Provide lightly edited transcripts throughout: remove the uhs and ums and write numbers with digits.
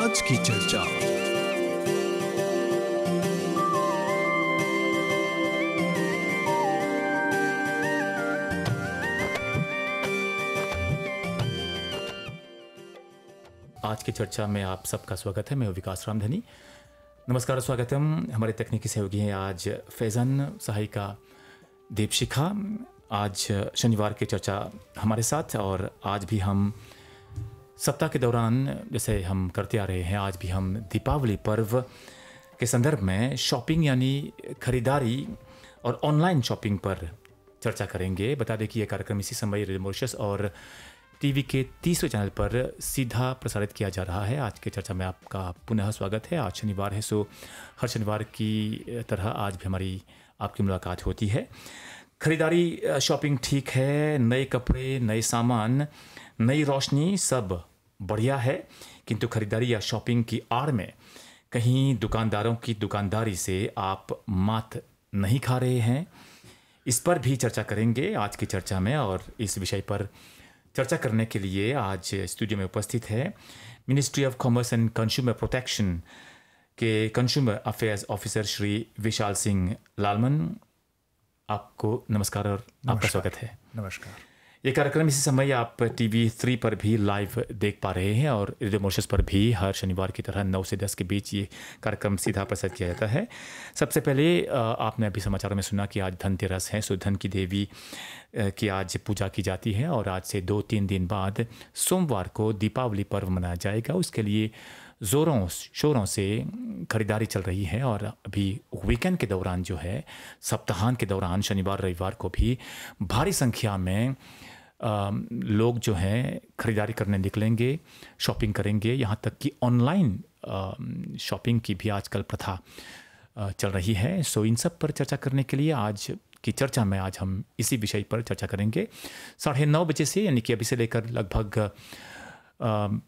आज की चर्चा। आज की चर्चा में आप सबका स्वागत है। मैं विकास रामधनी। नमस्कार, स्वागतम। हमारे तकनीकी सहयोगी हैं आज फैज़ान, सहायिका दीपशिखा। आज शनिवार की चर्चा हमारे साथ, और आज भी हम सप्ताह के दौरान जैसे हम करते आ रहे हैं, आज भी हम दीपावली पर्व के संदर्भ में शॉपिंग यानी खरीदारी और ऑनलाइन शॉपिंग पर चर्चा करेंगे। बता दें कि यह कार्यक्रम इसी समय रेडियो मॉरिशस और टीवी के तीसरे चैनल पर सीधा प्रसारित किया जा रहा है। आज की चर्चा में आपका पुनः स्वागत है। आज शनिवार है, सो हर शनिवार की तरह आज भी हमारी आपकी मुलाकात होती है। खरीदारी शॉपिंग ठीक है, नए कपड़े, नए सामान, नई रोशनी, सब बढ़िया है, किंतु खरीदारी या शॉपिंग की आड़ में कहीं दुकानदारों की दुकानदारी से आप मात नहीं खा रहे हैं? इस पर भी चर्चा करेंगे आज की चर्चा में। और इस विषय पर चर्चा करने के लिए आज स्टूडियो में उपस्थित है ministry of commerce and consumer protection के consumer affairs officer Shri Vishal Singh Lalman. आपको नमस्कार और आपका स्वागत है। नमस्कार। ये कार्यक्रम इसी समय आप टीवी 3 पर भी लाइव देख पा रहे हैं, और रेडियो मॉरिशस पर भी हर शनिवार की तरह 9 से 10 के बीच ये कार्यक्रम सीधा प्रसारित किया जाता है। सबसे पहले आपने अभी समाचारों में सुना कि आज धनतेरस है, सो धन की देवी की आज पूजा की जाती है, और आज से 2-3 दिन बाद सोमवार को दीपावली पर्व मनाया जाएगा। उसके लिए ज़ोरों शोरों से खरीदारी चल रही है, और अभी वीकेंड के दौरान जो है, सप्ताहांत के दौरान शनिवार रविवार को भी भारी संख्या में लोग जो हैं खरीदारी करने निकलेंगे, शॉपिंग करेंगे। यहाँ तक कि ऑनलाइन शॉपिंग की भी आजकल प्रथा चल रही है। सो इन सब पर चर्चा करने के लिए आज की चर्चा में आज हम इसी विषय पर चर्चा करेंगे 9:30 बजे से, यानी कि अभी से लेकर लगभग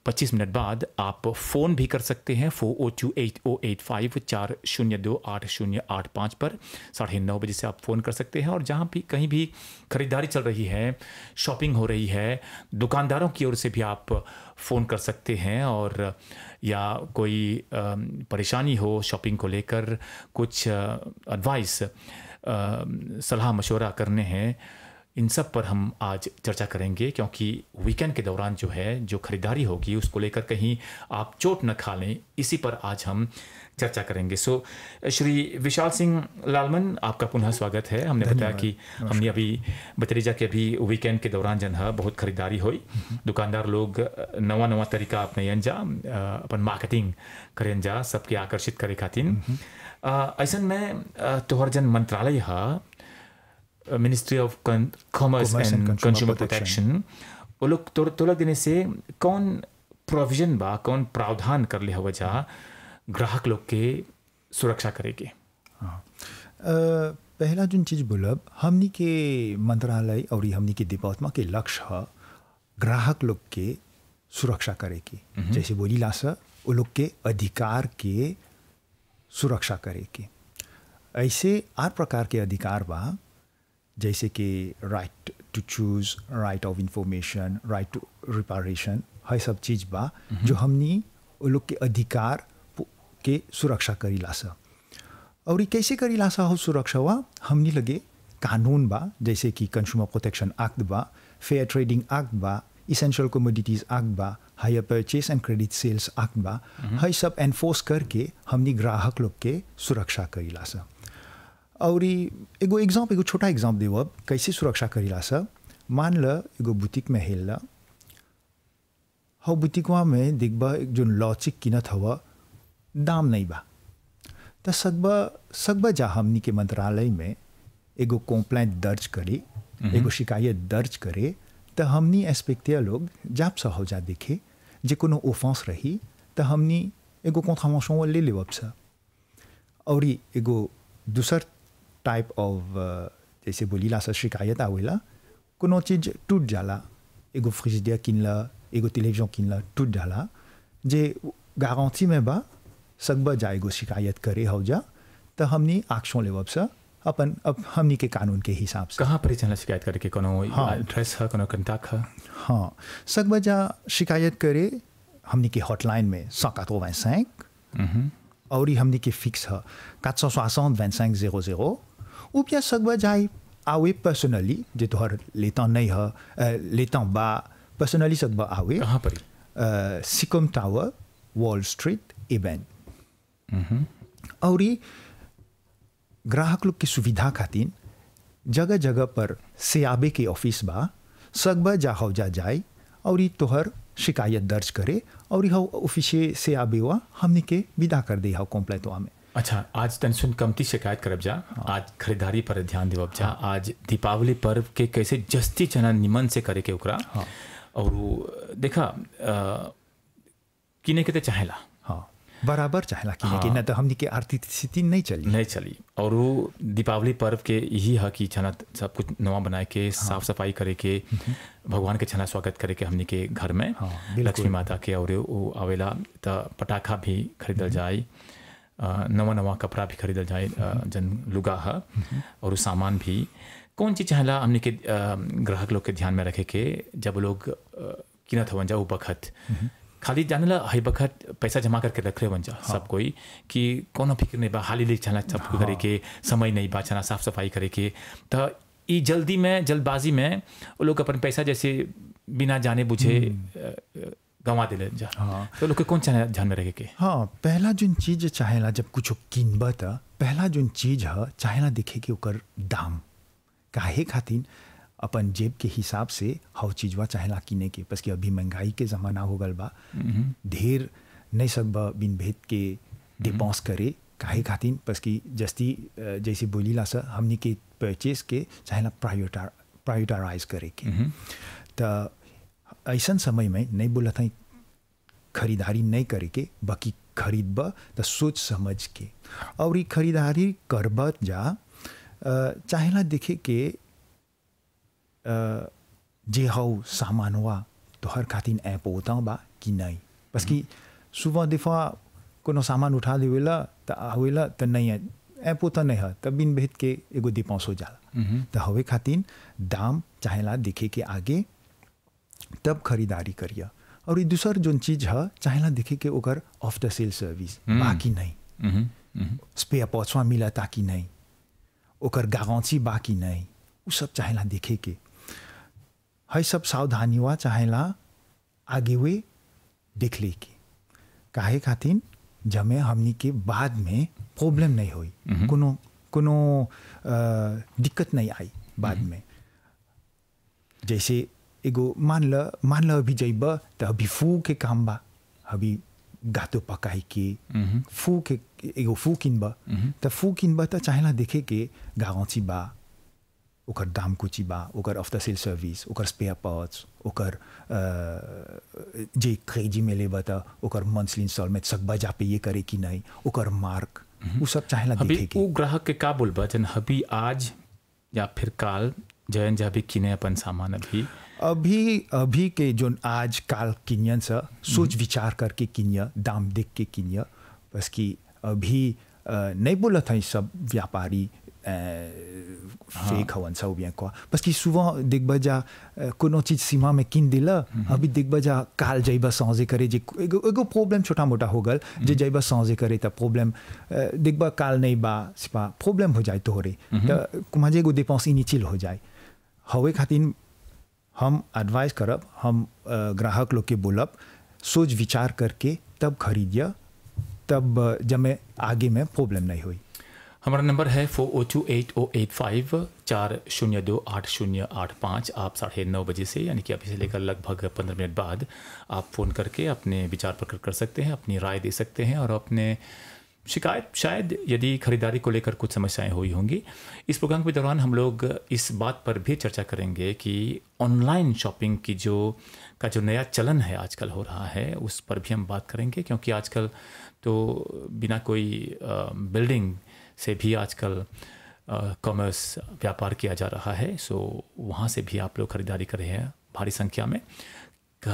25 मिनट बाद आप फ़ोन भी कर सकते हैं 40280854028085 पर। 9:30 बजे से आप फ़ोन कर सकते हैं, और जहाँ भी कहीं भी खरीदारी चल रही है, शॉपिंग हो रही है, दुकानदारों की ओर से भी आप फ़ोन कर सकते हैं। और या कोई परेशानी हो शॉपिंग को लेकर, कुछ एडवाइस, सलाह मशवरा करने हैं, इन सब पर हम आज चर्चा करेंगे, क्योंकि वीकेंड के दौरान जो है, जो खरीदारी होगी उसको लेकर कहीं आप चोट न खा लें, इसी पर आज हम चर्चा करेंगे। सो श्री विशाल सिंह लालमन, आपका पुनः स्वागत है। हमने बताया कि हमने अभी बतरीजा के अभी वीकेंड के दौरान जन है बहुत खरीदारी हुई। दुकानदार लोग नवा तरीका अपनाइन जा, अपन मार्केटिंग करें जा, सबके आकर्षित करे खातिर। ऐसा में तोहर जन मंत्रालय है, ministry of commerce and consumer protection, वो लोग तोला देने से कौन प्रोविजन बा, कौन प्रावधान कर ले हुआ जा ग्राहक लोग के सुरक्षा करेगी? हाँ, पहला जो चीज़ बोलब, हमनी के मंत्रालय और हमनी के डिपार्टमेंट के लक्ष्य है ग्राहक लोग के सुरक्षा करेगी। जैसे बोली लासा, वो लोग के अधिकार के सुरक्षा करेगी। ऐसे 8 प्रकार के अधिकार बा, जैसे कि right to choose, right of information, right to reparation, है सब चीज़ बा जो हमनी वो लोग के अधिकार के सुरक्षा करी लासा। और कैसे करी लासा हो सुरक्षा हुआ, हमनी लगे कानून बा, जैसे कि कंज्यूमर प्रोटेक्शन एक्ट बा, फेयर ट्रेडिंग एक्ट बा, इसेंशियल कमोडिटीज़ एक्ट बा, hire purchase and credit sales act बा, है सब एनफोर्स करके हमनी ग्राहक लोग के सुरक्षा करी लासा। और एगो छोटा एग्जाम्पल देव, कैसे सुरक्षा करीला सा। मान ल एगो बुटीक में हेल ला, हो बुटीकवा में देखबा जो लॉचिक किनत हवा दाम नहीं बा, तो सकबा जा हमनी के मंत्रालय में एगो कंप्लेंट दर्ज करे, एगो शिकायत दर्ज करे, तो हमनी एस्पेक्टिया लोग जाप सा हो जा देखे, जे कोनो ऑफेंस रही तो हमनी एगो कॉन्ट्रावेंशन ले लेवब सा। और एगो दूसर टाइप ऑफ जैसे बोली ला सा शिकायत आवेला, कोनो चीज़ टूट जाला, एगो फ्रिजिडियर किनला, एगो टेलीविजन किनला, टूट जाला, जे गारंटी में बा सकबा जा एगो शिकायत करे हो जा, तो हमनी एक्शन लेवब सा अपन अब हमनी के कानून के हिसाब से। कहाँ पर चला शिकायत करके, कोनो एड्रेस है, कोनो कंटाक्ट है? हाँ, सकबा जा शिकायत करे हमनी के हॉटलाइन में 185 और हमनी के फिक्स है 460 25 00 ou bien सकबा जाए आवे पर्सनली जे तोहर लेता नहीं है लेता बा पर्सनली सकबा आवे कहाँ पर सिकम टावर वॉल स्ट्रीट इवेंट और ग्राहक लोग की सुविधा खातिर जगह जगह पर सियाबे के ऑफिस बा सकबा जा हो जाए और तोहर शिकायत दर्ज करे और ऑफिस से आबे हुआ हमने के विदा कर दे कॉम्प्लेट हुआ में। अच्छा, आज तनसुन कमती शिकायत करब जा। आज खरीदारी पर ध्यान देवब जा। आज दीपावली पर्व के कैसे जस्ती चना निमन से करे के ओकरा और देखा किने के ते चाहेला बराबर चाहेला किने के न तो हमनी के आर्थिक स्थिति नहीं चली और वो दीपावली पर्व के यही है कि छना सब कुछ नवा बनाए के साफ सफाई करे के भगवान के छना स्वागत करे के हमनी के घर में लक्ष्मी माता के और वो आवेला त पटाखा भी खरीदल जाए नवा नवा कपड़ा भी खरीदल जाए जन लुगा है और सामान भी कौन चीज़ चाहेला हमनी के ग्राहक लोग के ध्यान में रखे के जब लोग किनत हवन जा वो बखत खाली जाने ला हई बखत पैसा जमा करके रख रहे बन जा सब कोई कि कोनो फिक्र नहीं बा हाली ले चला सब करे के समय नहीं बा चना साफ सफाई करे के तो ई जल्दी में जल्दबाजी में वो लोग अपन पैसा जैसे बिना जाने बुझे गंवा दे जा तो लोग के कौन चाहे ध्यान में रखे के पहला जोन चीज चाहेला जब कुछ किनबा त पहला जोन चीज है चाहेला देखे के ओकर दाम काहे खातिर अपन जेब के हिसाब से हव चीजवा चाहेला किने के बस कि अभी महंगाई के ज़माना हो गल बा ढेर नहीं सकबा बिन भेद के डिपेंस करे काहे खातिर बस कि जस्ती जैसे बोलीला सा हमनी के परचेस के चाहेला प्रायोरिटाइज करे के तो ऐसा समय में नहीं बोला था खरीदारी नहीं करे के बाकी खरीदबा तो सोच समझ के और खरीदारी करबा जा चाहेला देखे के जे हाउ सामान हुआ तो हर खातिर ऐप होता बा कि नहीं बस कि सुबह दफा कोनो सामान उठा देवेला तो आवेला तो नहीं है ऐप होता नहीं है तब बिन भेद के एगो डिपेंस हो जाला तो हवे खातिर दाम चाहेला देखे के आगे तब खरीदारी करिया और दूसर जोन चीज है चाहेला देखे के ओकर आफ्टर सेल सर्विस बाकी नहीं स्पेयर पार्ट्सवा मिला ताकि नहीं ओकर गारंटी बाकी नहीं वो सब चाहेला देखे के है सब सावधानी हुआ चाहेला आगे वे देख ले के काहे खातिर जमे हमनी के बाद में प्रॉब्लम नहीं हुई कोनो दिक्कत नहीं आई बाद में जैसे एगो मान ल अभी जइब तो अभी फू के काम बा अभी गातो पकाई के फू के एगो फू किनबा तो फू किनबा तो चाहेला देखे के गारंटी बा ओकर दाम कुची बा ओकर आफ्टर सेल सर्विस ओकर स्पेयर पार्ट्स ओकर जे क्रेजी में लेबा त ओकर मंथली इंस्टॉलमेंट सकबा जा पे ये करे कि नहीं ओकर मार्क वो सब चाहेला देखे के वो ग्राहक के का बोलबा जन अभी आज या फिर काल जयन जा भी किने अपन सामान अभी के जो आज काल किनियन से सोच विचार करके किनिया दाम देख के किनिया बस कि अभी नहीं बोला था सब व्यापारी फेक हवन सब bien quoi parce कि souvent देख बजा कोनो चीज सीमा में किन दिला अभी देख बजा काल जाइबा सांजे करे जे एगो प्रॉब्लम छोटा मोटा हो गल जे जाइबा सांजे करे त प्रॉब्लम देख बा काल नहीं बा सिपा प्रॉब्लम हो जाए तोहरे त कुमाजे एगो डिपेंस इनिशियल हो जाए हवे खातिर हम एडवाइस करब हम ग्राहक लोग के बोलब सोच विचार करके तब खरीदिया तब जब में आगे में प्रॉब्लम नहीं हुई। हमारा नंबर है 402885 4028085। आप 9:30 बजे से यानी कि अभी से लेकर लगभग 15 मिनट बाद आप फ़ोन करके अपने विचार प्रकट कर सकते हैं, अपनी राय दे सकते हैं और अपने शिकायत शायद यदि खरीदारी को लेकर कुछ समस्याएं हुई होंगी। इस प्रोग्राम के दौरान हम लोग इस बात पर भी चर्चा करेंगे कि ऑनलाइन शॉपिंग की जो नया चलन है आजकल हो रहा है उस पर भी हम बात करेंगे, क्योंकि आजकल तो बिना कोई बिल्डिंग से भी आजकल कॉमर्स व्यापार किया जा रहा है। सो वहाँ से भी आप लोग खरीदारी कर रहे हैं भारी संख्या में।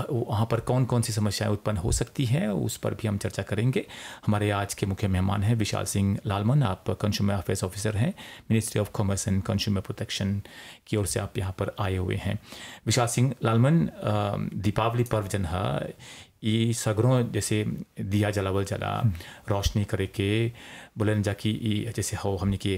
वहाँ पर कौन कौन सी समस्याएं उत्पन्न हो सकती हैं उस पर भी हम चर्चा करेंगे। हमारे आज के मुख्य मेहमान हैं विशाल सिंह लालमन। आप कंज्यूमर अफेयर्स ऑफिसर हैं, ministry of commerce and consumer protection की ओर से आप यहाँ पर आए हुए हैं। विशाल सिंह लालमन, दीपावली पर्व जन है ई सगरों जैसे दिया जलावल जला रोशनी करे के बोलन जा कि ई जैसे हो हमने के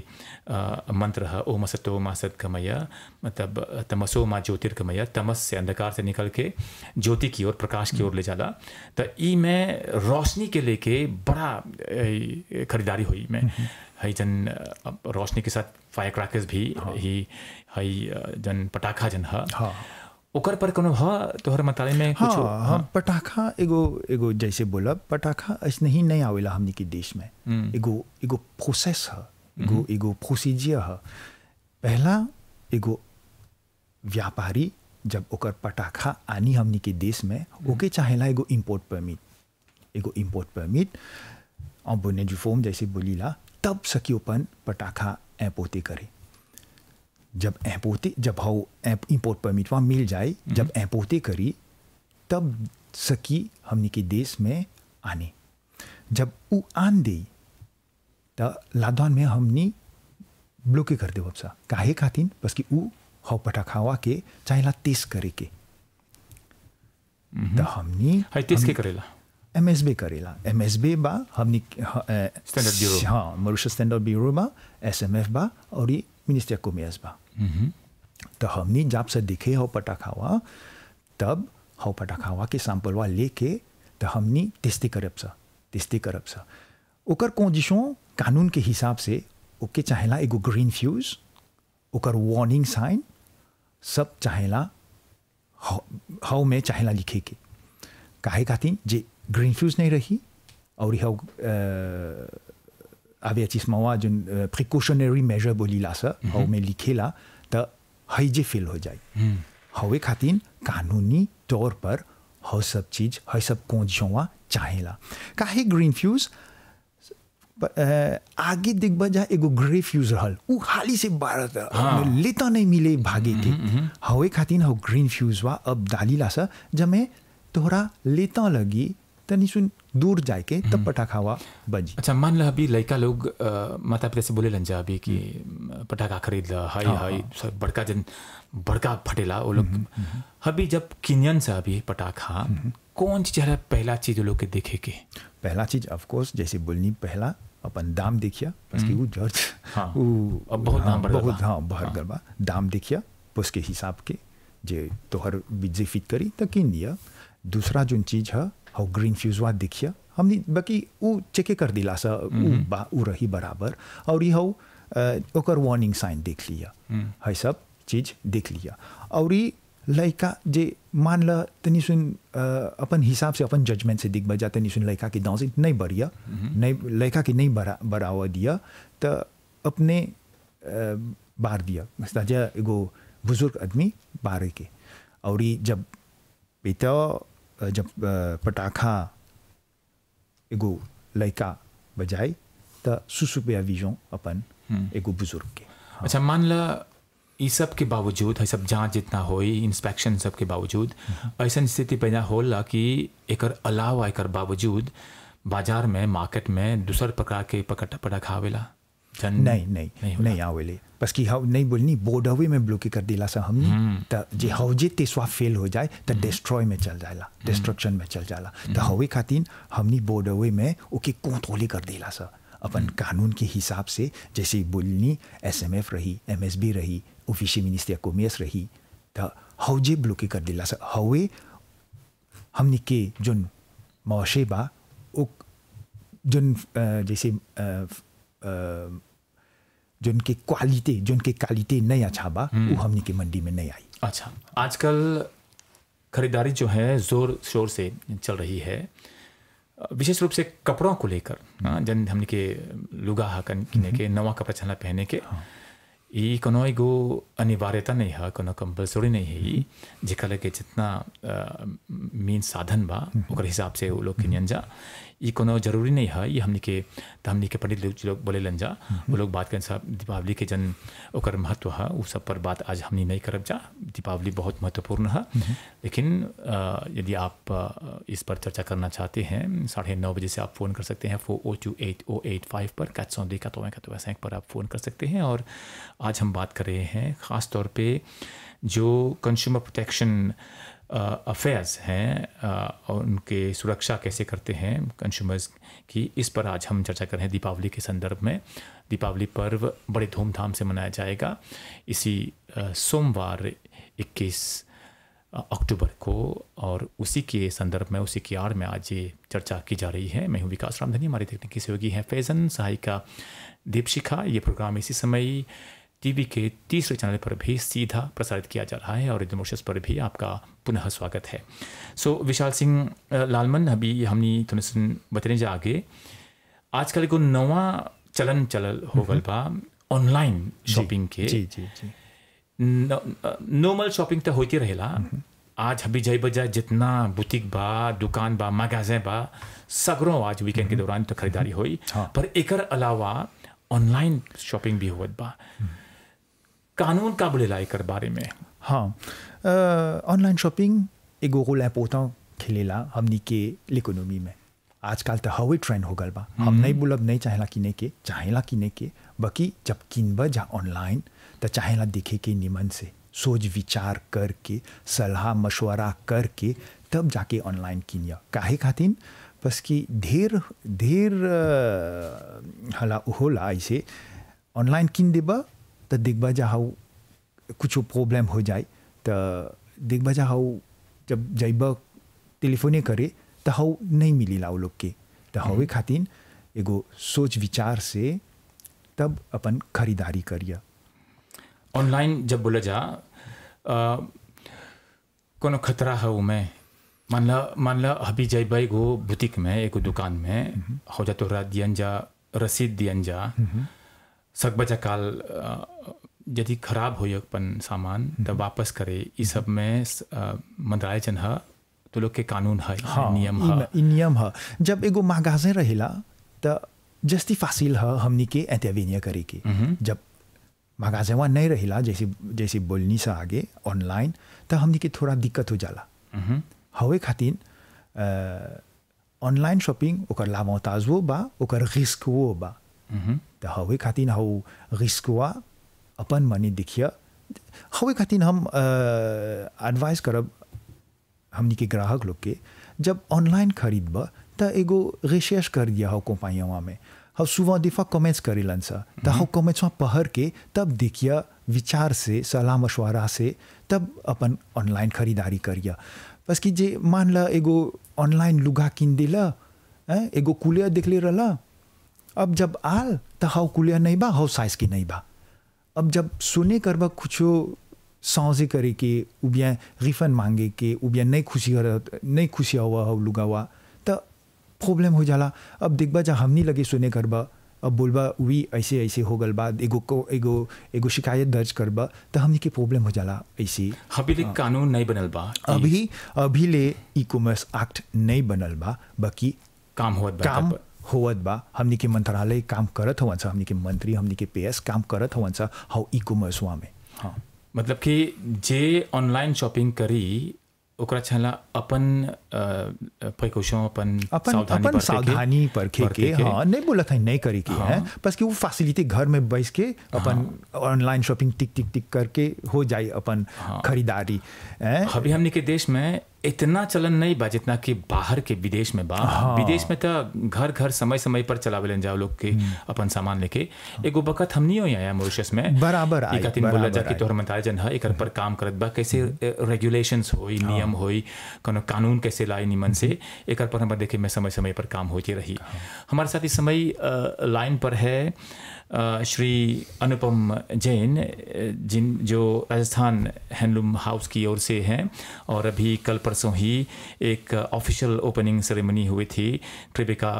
मंत्र है ओम सतो मा सद्गमय, मतलब तमसो मा ज्योतिर्गमय, तमस से अंधकार से निकल के ज्योति की ओर प्रकाश की ओर ले जाला। तो ई में रोशनी के लेके बड़ा खरीदारी हुई में हई जन रोशनी के साथ फायर क्रैकर्स भी ही हई जन पटाखा जन है ओकर पर कोनो तोहर मताले में कुछ पटाखा एगो जैसे बोलब पटाखा ऐसे ही नहीं आवेला हमनी के देश में। एगो प्रोसेस है, एगो प्रोसीजर है। पहला एगो व्यापारी जब ओकर पटाखा आनी हमनी के देश में ओके चाहेला एगो import permit en bonnet du forme जैसे बोलीला, तब सकी ओपन पटाखा इम्पोर्टे करे। जब इम्पोर्ट परमिट वहाँ मिल जाए, जब इम्पोर्टे करी तब सकी हमनी के देश में आने। जब वो आन दे तो लादवान में हमनी ब्लॉके कर दे वबसा काहे खातिर बस कि वो हाउ पटाखावा के चाहेला टेस्ट करे के तो हमनी टेस्ट के करेला MSB करेला। MSB बा हमनी स्टैंडर्ड ब्यूरो, हाँ मॉरिशस स्टैंडर्ड ब्यूरो बा, SMF बा और ये मिनिस्टर कॉमर्स बा। तो हमनी जब से दिखे हो पटाखावा तब हो पटाखावा के सैंपलवा लेके तो हमनी टेस्टी करब सा ओकर कंडीशन कानून के हिसाब से ओके चाहेला एगो ग्रीन फ्यूज, ओकर वार्निंग साइन सब चाहेला हाउ में चाहेला लिखे के। काहे खातिर जे ग्रीन फ्यूज नहीं रही और हाउ avertissement जो प्रिकॉशनरी मेजर बोलीला सा हाउ में लिखेला तो हईजे फेल हो जाए। हवे खातिर कानूनी तौर पर हर सब चीज हर सब कंडीशन चाहेला। काहे ग्रीन फ्यूज आगे दिख बजा एगो ग्रे फ्यूज रहल उ हाली से बारत लेता नहीं मिले भागे के। हवे खातिर हाउ ग्रीन फ्यूज वा अब डालीला सा जब मैं तोहरा लेता लगी तनी सुन दूर जाके तब पटाखावा बजी। अच्छा मान ला अभी लड़का लोग माता पिता से बोले लंजा अभी कि पटाखा खरीद ला हाई बड़का जन बड़का फटेला वो लोग अभी जब किनियन से अभी पटाखा कौन चीज है पहला चीज लोग के देखे के? पहला चीज ऑफ कोर्स जैसे बोलनी पहला अपन दाम देखिया बस कि वो जज अब बहुत दाम बढ़ गल दाम देखिया उसके हिसाब के जे तोहर बिजे फिट करी तो किन दिया। दूसरा जो चीज है हाउ ग्रीन फ्यूजवा देखिया हमने बाकी वो चेके कर दिला सा उ रही बराबर और ये हाउ ओकर वार्निंग साइन देख लिया है सब चीज देख लिया। और ये लड़का जे मान ला तनी सुन अपन हिसाब से अपन जजमेंट से दिख बजा तनी सुन लड़का के दाव से नहीं बढ़िया नहीं लड़का के नहीं बढ़ावा दिया तो अपने बार दिया मस्ताजा एगो बुजुर्ग आदमी बारे के। और ये जब बेटा जब पटाखा एगो लड़का बजाए तो सुपरविजन अपन एगो बुजुर्ग के। अच्छा मान ला इस सब के बावजूद है सब जांच जितना होई इंस्पेक्शन सब के बावजूद ऐसा स्थिति पैदा होला कि एकर अलावा एकर बावजूद बाजार में मार्केट में दूसर प्रकार के पटाखा आवेला नहीं आवेले बस कि हाउ नहीं बोलनी बोर्डवे में ब्लॉक कर दिला सा हमने तो जे हौजे तेसवा फेल हो जाए तो डिस्ट्रॉय में चल जाएला डिस्ट्रक्शन में चल जाला। तो हवे खातिर हमनी बोर्डवे में ओके कंट्रोल कर दिला सा अपन कानून के हिसाब से जैसे बोलनी SMF रही MSB रही ऑफिशियल मिनिस्टर कॉमर्स रही तो हौजे ब्लॉक कर दिला सा। हवे हमनी के जोन मौशे बा जोन जैसे जोन के क्वालिटी नहीं अच्छा बा वो हमनी के मंडी में नहीं आई। अच्छा आजकल खरीदारी जो है जोर शोर से चल रही है विशेष रूप से कपड़ों को लेकर जन हमने के लुगा किने के नवा कपड़ा चलना पहने के ये कोनो एगो अनिवार्यता नहीं है कोनो कंपल्सरी नहीं है ये जेकर लगे जितना मेन साधन बा ओकर हिसाब से वो लोग किनियन जा ये कोनो जरूरी नहीं है। ये हमने के पंडित लोग बोले लंजा वो लोग बात करें सब दीपावली के जन ओकर महत्व है वो सब पर बात आज हमने नहीं करब जा। दीपावली बहुत महत्वपूर्ण है लेकिन यदि आप इस पर चर्चा करना चाहते हैं 9:30 बजे से आप फ़ोन कर सकते हैं 4028-085 पर 402-95 पर आप फ़ोन कर सकते हैं। और आज हम बात कर रहे हैं ख़ास तौर पे जो कंज्यूमर प्रोटेक्शन अफेयर्स हैं और उनके सुरक्षा कैसे करते हैं कंज्यूमर्स की, इस पर आज हम चर्चा कर रहे हैं दीपावली के संदर्भ में। दीपावली पर्व बड़े धूमधाम से मनाया जाएगा इसी सोमवार 21 अक्टूबर को, और उसी के संदर्भ में, उसी की आड़ में आज ये चर्चा की जा रही है। मैं हूँ विकास रामधनी, हमारी तकनीकी सहयोगी हैं फैज़न, सहायिका दीपशिखा। ये प्रोग्राम इसी समय टीवी के तीसरे चैनल पर भी सीधा प्रसारित किया जा रहा है और रेडियो मॉरिशस पर भी आपका पुनः स्वागत है। विशाल सिंह लालमन, अभी हमने तुने सुन बतने जा आगे आजकल को नवा चलल हो गल बा ऑनलाइन शॉपिंग के। जी जी जी नॉर्मल शॉपिंग तो होती रहेला। आज अभी जाई बजाय जितना बुटीक बा, दुकान बा, मगाजे बा, सगरों आज वीकेंड के दौरान तो खरीदारी हुई। पर एकर अलावा ऑनलाइन शॉपिंग भी होत बा। कानून का बोलेला एकर बारे में? हाँ, ऑनलाइन शॉपिंग एगो रोल इम्पोर्टेंट खेलेला हमनी के इकोनॉमी में। आजकल तो हवे ट्रेंड हो गल बा। हम नहीं बोलब नहीं चाहेला किने के, चाहेला किने के, बाकी जब किनबा जा ऑनलाइन तो चाहेला देखे के निमन से, सोच विचार करके, सलाह मशवरा करके तब जाके ऑनलाइन किनिया। काहे खातिर? बस कि ढेर हला होला ऐसे ऑनलाइन किन देबा तो देखबा जा हाउ कुछ प्रॉब्लम हो जाए तो देखबा जा हाउ जब जाइबा टेलीफोने करे तो हाउ नहीं मिली ला वो लोग के। तो हवे खातिर एगो सोच विचार से तब अपन खरीदारी करिया। ऑनलाइन जब बोला जा कोनो खतरा है उमें, मान ला अभी जाइबा एगो बुटीक में, एगो दुकान में हो जा तो दियन जा रसीद दियन जा सकबजा काल यदि खराब हो अपन सामान तो वापस करे। इस सब में मंत्रालय जन है तो लोग के कानून है, नियम है। नियम है। जब एगो मगाजे रहेला तो जस्ती फासिल है हमनी के इंटरवेनिया करे के। जब मगाजेवा नहीं रहेला जैसे बोलनी से आगे ऑनलाइन तो हमनी के थोड़ा दिक्कत हो जाला। हवे खातिर ऑनलाइन शॉपिंग ओकर लाभताजो बा, ओकर रिस्को बा। तो हवे खातिर हाउ रिस्कवा अपन मनी देखिया। हवे खातिर हम एडवाइस करब हमनी के ग्राहक लोग के, जब ऑनलाइन खरीदबा तो एगो रिसर्च कर दिया हो कंपनियों में। हम सुबह दिफा कमेंट्स करेलन सा तो हम कमेंट्स में पढ़ के तब देखिया, विचार से, सलाह मशवरा से तब अपन ऑनलाइन खरीदारी करिया। बस कि जे मान ला एगो ऑनलाइन लुगा किन दिला, एगो कुलिया देख ले रहा, अब जब आल तो हाउ कुलिया नहीं बा, हाउ साइज की नहीं बा। अब जब सुने करबा कुछो सौजे करे के, उबिया रिफंड मांगे के, उबिया नहीं खुशी हुआ हो लुगावा तो प्रॉब्लम हो जाला। अब देखबा जा हमनी लगे सुने करबा, अब बोलबा वी ऐसे हो गल बाद एगो शिकायत दर्ज करबा तो हमनी के प्रॉब्लम हो जाला। ऐसे अभी कानून नहीं बनल बा, अभी ले ई कॉमर्स एक्ट नहीं बनल बा, बाकी काम होवत बा। हमनी के मंत्रालय काम करत हवन सा, हमनी के मंत्री, हमनी के PS काम करत हवन सा हाउ ई कॉमर्स में। हाँ, मतलब कि जे ऑनलाइन शॉपिंग करी ओकरा छला अपन प्रिकॉशन, अपन सावधानी परखे के। हाँ, नहीं बोला था नहीं करे के है, बस कि वो फैसिलिटी घर में बैठ के अपन ऑनलाइन शॉपिंग टिक करके हो जाए अपन खरीदारी। अभी हमने के देश में इतना चलन नहीं बा जितना कि बाहर के विदेश में बा। विदेश में तो घर समय पर चलावेलन जाओ लोग के अपन सामान लेके। एगो बकत हमनी हो आया मॉरिशस में बराबर बोला जा कि तोहर मंत्रालय जन है एकर पर काम करत बा, कैसे रेगुलेशंस होई, नियम होई, कोनो कानून कैसे लाई निमन से, एकर पर हम देखे में समय पर काम होती रही। हमारे साथ इस समय लाइन पर है श्री अनुपम जैन, जो राजस्थान हैंडलूम हाउस की ओर से हैं, और अभी कल परसों ही एक ऑफिशियल ओपनिंग सेरेमनी हुई थी ट्रिबेका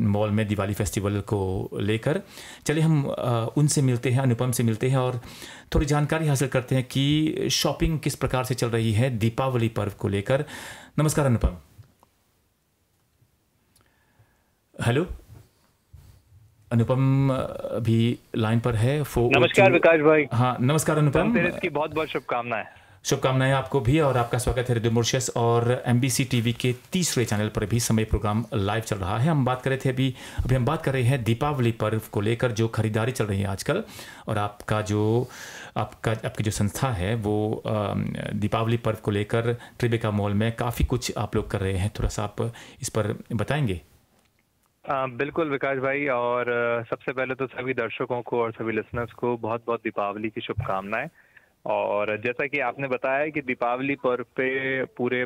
मॉल में दिवाली फेस्टिवल को लेकर। चलिए हम उनसे मिलते हैं, अनुपम से मिलते हैं और थोड़ी जानकारी हासिल करते हैं कि शॉपिंग किस प्रकार से चल रही है दीपावली पर्व को लेकर। नमस्कार अनुपम। हेलो अनुपम अभी लाइन पर है। नमस्कार विकास भाई। हाँ नमस्कार अनुपम, इसकी बहुत बहुत शुभकामनाएं। शुभकामनाएं आपको भी और आपका स्वागत है रेडियो मॉरिशस और एमबीसी टीवी के तीसरे चैनल पर भी समय प्रोग्राम लाइव चल रहा है। हम बात कर रहे थे अभी हम बात कर रहे हैं दीपावली पर्व को लेकर जो खरीदारी चल रही है आजकल, और आपकी जो संस्था है वो दीपावली पर्व को लेकर ट्रिबेका मॉल में काफ़ी कुछ आप लोग कर रहे हैं। थोड़ा सा आप इस पर बताएंगे? बिल्कुल विकास भाई, और सबसे पहले तो सभी दर्शकों को और सभी लिसनर्स को बहुत बहुत दीपावली की शुभकामनाएं। और जैसा कि आपने बताया कि दीपावली पर्व पे पूरे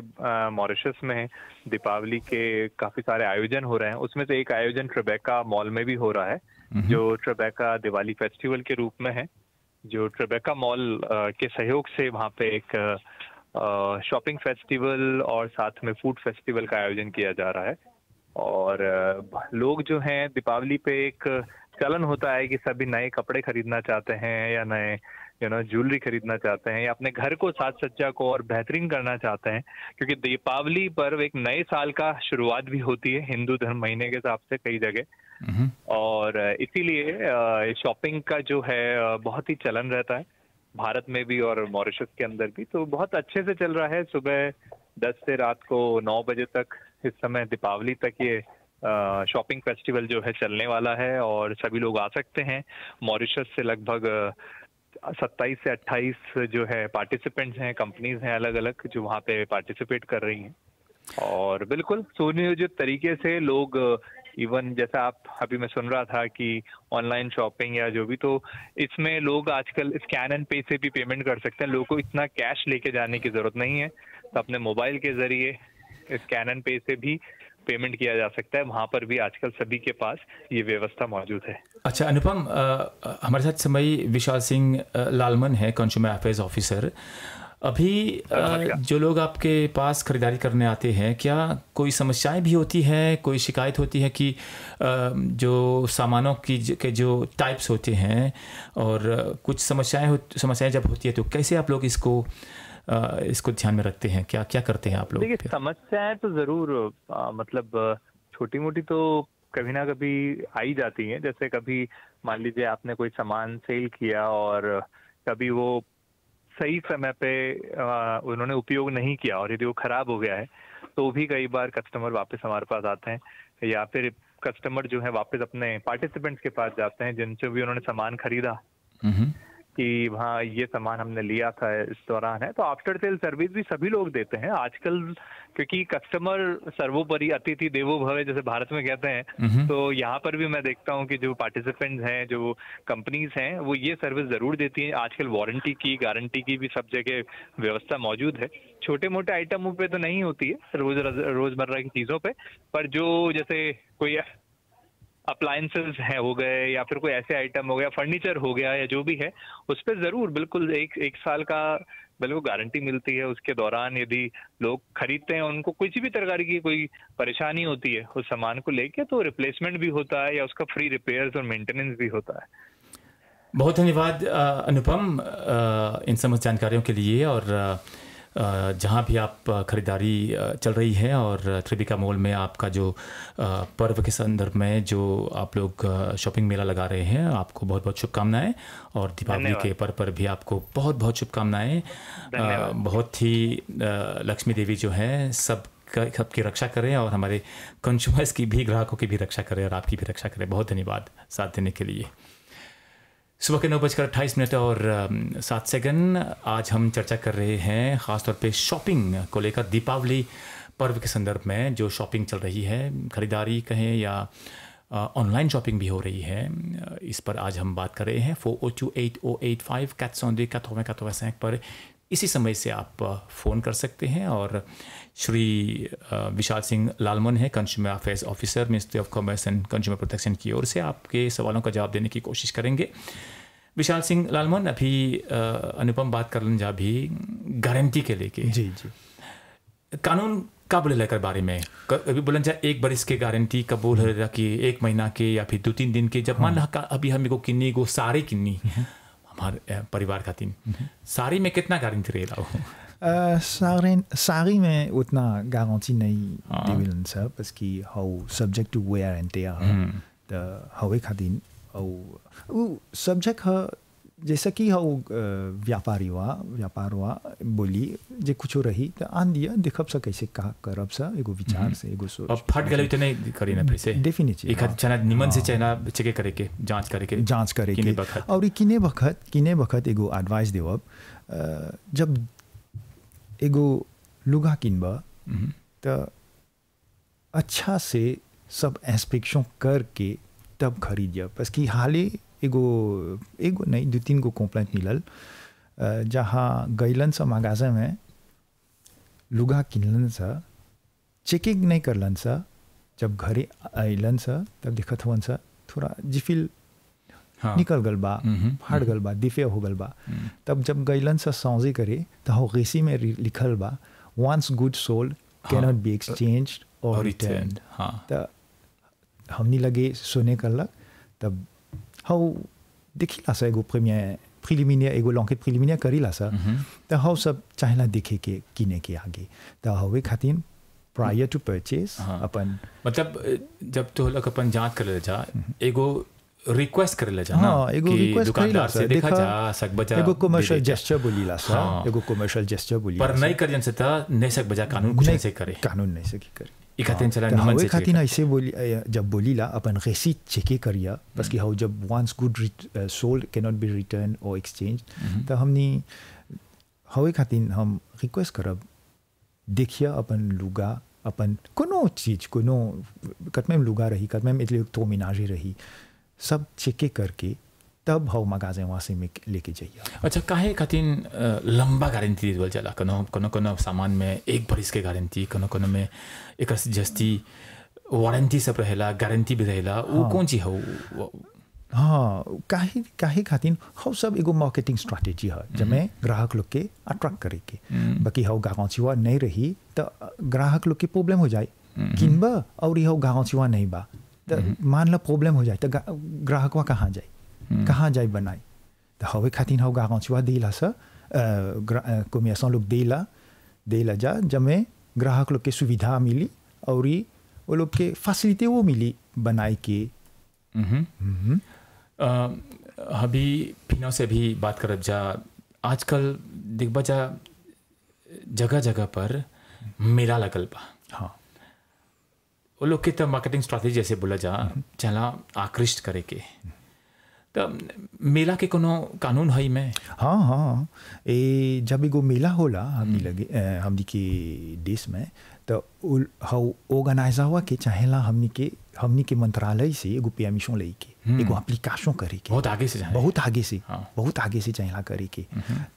मॉरिशस में दीपावली के काफ़ी सारे आयोजन हो रहे हैं। उसमें से एक आयोजन ट्रिबेका मॉल में भी हो रहा है, जो ट्रिबेका दिवाली फेस्टिवल के रूप में है, जो ट्रिबेका मॉल के सहयोग से वहाँ पे एक शॉपिंग फेस्टिवल और साथ में फूड फेस्टिवल का आयोजन किया जा रहा है। और लोग जो हैं दीपावली पे एक चलन होता है कि सभी नए कपड़े खरीदना चाहते हैं या नए ज्वेलरी खरीदना चाहते हैं या अपने घर को साज सज्जा को और बेहतरीन करना चाहते हैं, क्योंकि दीपावली पर्व एक नए साल का शुरुआत भी होती है हिंदू धर्म महीने के हिसाब से कई जगह। और इसीलिए शॉपिंग का जो है बहुत ही चलन रहता है भारत में भी और मॉरिशस के अंदर भी। तो बहुत अच्छे से चल रहा है। सुबह 10 से रात को 9 बजे तक, इस समय दीपावली तक ये शॉपिंग फेस्टिवल जो है चलने वाला है और सभी लोग आ सकते हैं। मॉरिशस से लगभग 27 से 28 जो है पार्टिसिपेंट्स हैं, कंपनीज हैं अलग अलग जो वहाँ पे पार्टिसिपेट कर रही हैं। और बिल्कुल सुनियोजित तरीके से लोग, इवन जैसा आप अभी मैं सुन रहा था कि ऑनलाइन शॉपिंग या जो भी, तो इसमें लोग आजकल स्कैन एंड पे से भी पेमेंट कर सकते हैं। लोगों को इतना कैश लेके जाने की जरूरत नहीं है, तो अपने मोबाइल के जरिए स्कैन एंड पे से भी पेमेंट किया जा सकता है। वहाँ पर भी आजकल सभी के पास ये व्यवस्था मौजूद है। अच्छा अनुपम, हमारे साथ समय विशाल सिंह लालमन है, कंज्यूमर अफेयर्स ऑफिसर। अभी जो लोग आपके पास खरीदारी करने आते हैं, क्या कोई समस्याएं भी होती हैं, कोई शिकायत होती है कि जो सामानों के जो टाइप्स होते हैं और कुछ समस्याएं जब होती है तो कैसे आप लोग इसको ध्यान में रखते हैं? क्या करते हैं आप लोग? देखिए, समस्याएं तो जरूर मतलब छोटी मोटी तो कभी ना कभी आई जाती हैं। जैसे कभी मान लीजिए आपने कोई सामान सेल किया और कभी वो सही समय पे उन्होंने उपयोग नहीं किया और यदि वो खराब हो गया है तो भी कई बार कस्टमर वापस हमारे पास आते हैं, या फिर कस्टमर जो है वापस अपने पार्टिसिपेंट्स के पास जाते हैं जिनसे भी उन्होंने सामान खरीदा कि हाँ ये सामान हमने लिया था इस दौरान है। तो आफ्टर सेल सर्विस भी सभी लोग देते हैं आजकल, क्योंकि कस्टमर सर्वोपरि, अतिथि देवो भव जैसे भारत में कहते हैं। तो यहाँ पर भी मैं देखता हूँ कि जो पार्टिसिपेंट्स हैं, जो कंपनीज हैं, वो ये सर्विस जरूर देती हैं। आजकल वारंटी की, गारंटी की भी सब जगह व्यवस्था मौजूद है। छोटे मोटे आइटमों पे तो नहीं होती है, रोजमर्रा की चीजों पे, पर जो जैसे कोई अप्लायंसेस है हो गए या फिर कोई ऐसे आइटम हो गया, फर्नीचर हो गया या जो भी है, उस पर जरूर बिल्कुल एक साल का बिल्कुल गारंटी मिलती है। उसके दौरान यदि लोग खरीदते हैं, उनको किसी भी प्रकार की कोई परेशानी होती है उस सामान को लेके, तो रिप्लेसमेंट भी होता है या उसका फ्री रिपेयर्स और मेंटेनेंस भी होता है। बहुत धन्यवाद अनुपम इन समस्त जानकारियों के लिए। और जहाँ भी आप खरीदारी चल रही है और त्रिबिका मॉल में आपका जो पर्व के संदर्भ में जो आप लोग शॉपिंग मेला लगा रहे हैं, आपको बहुत बहुत शुभकामनाएं। और दीपावली के पर्व पर भी आपको बहुत बहुत शुभकामनाएं। बहुत ही लक्ष्मी देवी जो है सबकी रक्षा करें और हमारे कंज्यूमर्स की भी, ग्राहकों की भी रक्षा करें और आपकी भी रक्षा करें। बहुत धन्यवाद साथ देने के लिए। सुबह के 9:28 और 7 सेकंड। आज हम चर्चा कर रहे हैं ख़ासतौर पे शॉपिंग को लेकर, दीपावली पर्व के संदर्भ में जो शॉपिंग चल रही है, ख़रीदारी कहें या ऑनलाइन शॉपिंग भी हो रही है, इस पर आज हम बात कर रहे हैं। 4028085 480 पर इसी समय से आप फ़ोन कर सकते हैं। और श्री विशाल सिंह लालमन है, consumer affairs officer, ministry of commerce and consumer protection की ओर से आपके सवालों का जवाब देने की कोशिश करेंगे। विशाल सिंह लालमन, अभी अनुपम बात कर लें जा भी गारंटी के लेके। जी कानून का बोले लेकर बारे में अभी बोलन जा 1 बरिस के गारंटी कबूल है कि 1 महीना के या फिर 2-3 दिन के। जब मान ला अभी हम को किन्नी को सारे किन्नी हमारे परिवार खातिर साड़ी में कितना गारंटी रहेगा? साड़ी में उतना गारंटी नहीं देवेलन सर, बस कि how subject to wear and tear, तो हवे खातिर और वो सब्जेक्ट है जैसा कि हो व्यापार हुआ बोली जे कुछ रही तो आन दिया देखब सा कैसे का करब सा एगो विचार से एगो सोच अब फट गले तो नहीं करी ना फिर से डेफिनेटली एक चना निमन से चना चेक करे के जांच करे के और किने बखत एगो एडवाइस देवब जब एगो लुगा किनबा तो अच्छा से सब इंस्पेक्शन करके तब खरीदिया बस कि हाले एगो नहीं 2-3 गो कंप्लेंट मिलल जहाँ गैलन सा मगाजा में लुगा किनलन सा चेकिंग नहीं करलन सा जब घरे आइलन सा तब देखत हुआ सा थोड़ा जिफिल निकल गल बा फाड़ गल बा दिफे हो गल बा तब जब गैलन सा सौजे करे तो हो रेसी में लिखल बा once good sold cannot be exchanged or returned तो हमनी लगे सुने करलक तब हाउ देखिला सा एगो प्रिलिमिनियर एगो लॉन्केट प्रिलिमिनियर करीला सा तो हाउ सब चाहेला देखे के किने के आगे तो हवे खातिर प्रायर टू परचेज अपन मतलब जब तो लोग अपन जांच कर ले जा एगो रिक्वेस्ट कर ले जा ना एगो रिक्वेस्ट दुकानदार से देखा जा सक बजा एगो कमर्शियल जेस्चर बोलीला सा एगो कमर्शियल जेस्चर बोलीला पर नहीं कर जन से त नहीं सक बजा कानून कुछ नहीं करे कानून नहीं सकी करे इखातिन चला निमन से खातिर ऐसे बोली जब बोलीला अपन रेसिट चेक करिया बस कि हाउ जब once good sold cannot be returned or exchanged तो हमनी हवे खातिर हम रिक्वेस्ट करब देखिया अपन लुगा अपन कोनो चीज कोनो कतमें लुगा रही कतमें इतले तो मिनाजे रही सब चेक करके तब हाउ मगाजे वहाँ से लेके जाइए अच्छा काहे खातिर लंबा गारंटी देवल चला कोनो सामान में 1 बरिस के गारंटी कोनो में एक जस्ती वारंटी सब रहेला गारंटी भी रहेला वो कौन ची हो काहे खातिर हाउ सब एगो मार्केटिंग स्ट्रैटेजी है जमे ग्राहक लोग के अट्रैक्ट करे के बाकी हाउ गाँवचिवा नहीं रही तो ग्राहक लोग के प्रॉब्लम हो जाए किनबा और हाउ गाँवचिवा नहीं बा तो मान लो प्रॉब्लम हो जाए तो ग्राहकवा कहाँ जाए बनाए तो हवे खातिर हाउ गाँवचिवा देला सा कमियासन लोग देला जा जमे ग्राहक लोग के सुविधा मिली और वो लोग के फैसिलिटी वो मिली बनाए के अभी फिनो से भी बात करब जा आजकल दिखबा जा जगह जगह पर मेला लगल बा वो लोग के तो मार्केटिंग स्ट्रैटेजी जैसे बोला जा चला आकृष्ट करे के तो मेला के कोनो कानून है में जब एगो मेला होला हमनी के देश में तो हाउ ऑर्गेनाइजर हुआ के चाहेला हमनी के मंत्रालय से एगो परमिशन ले के एगो एप्लीकेशन करे के बहुत आगे से चाहेला करे के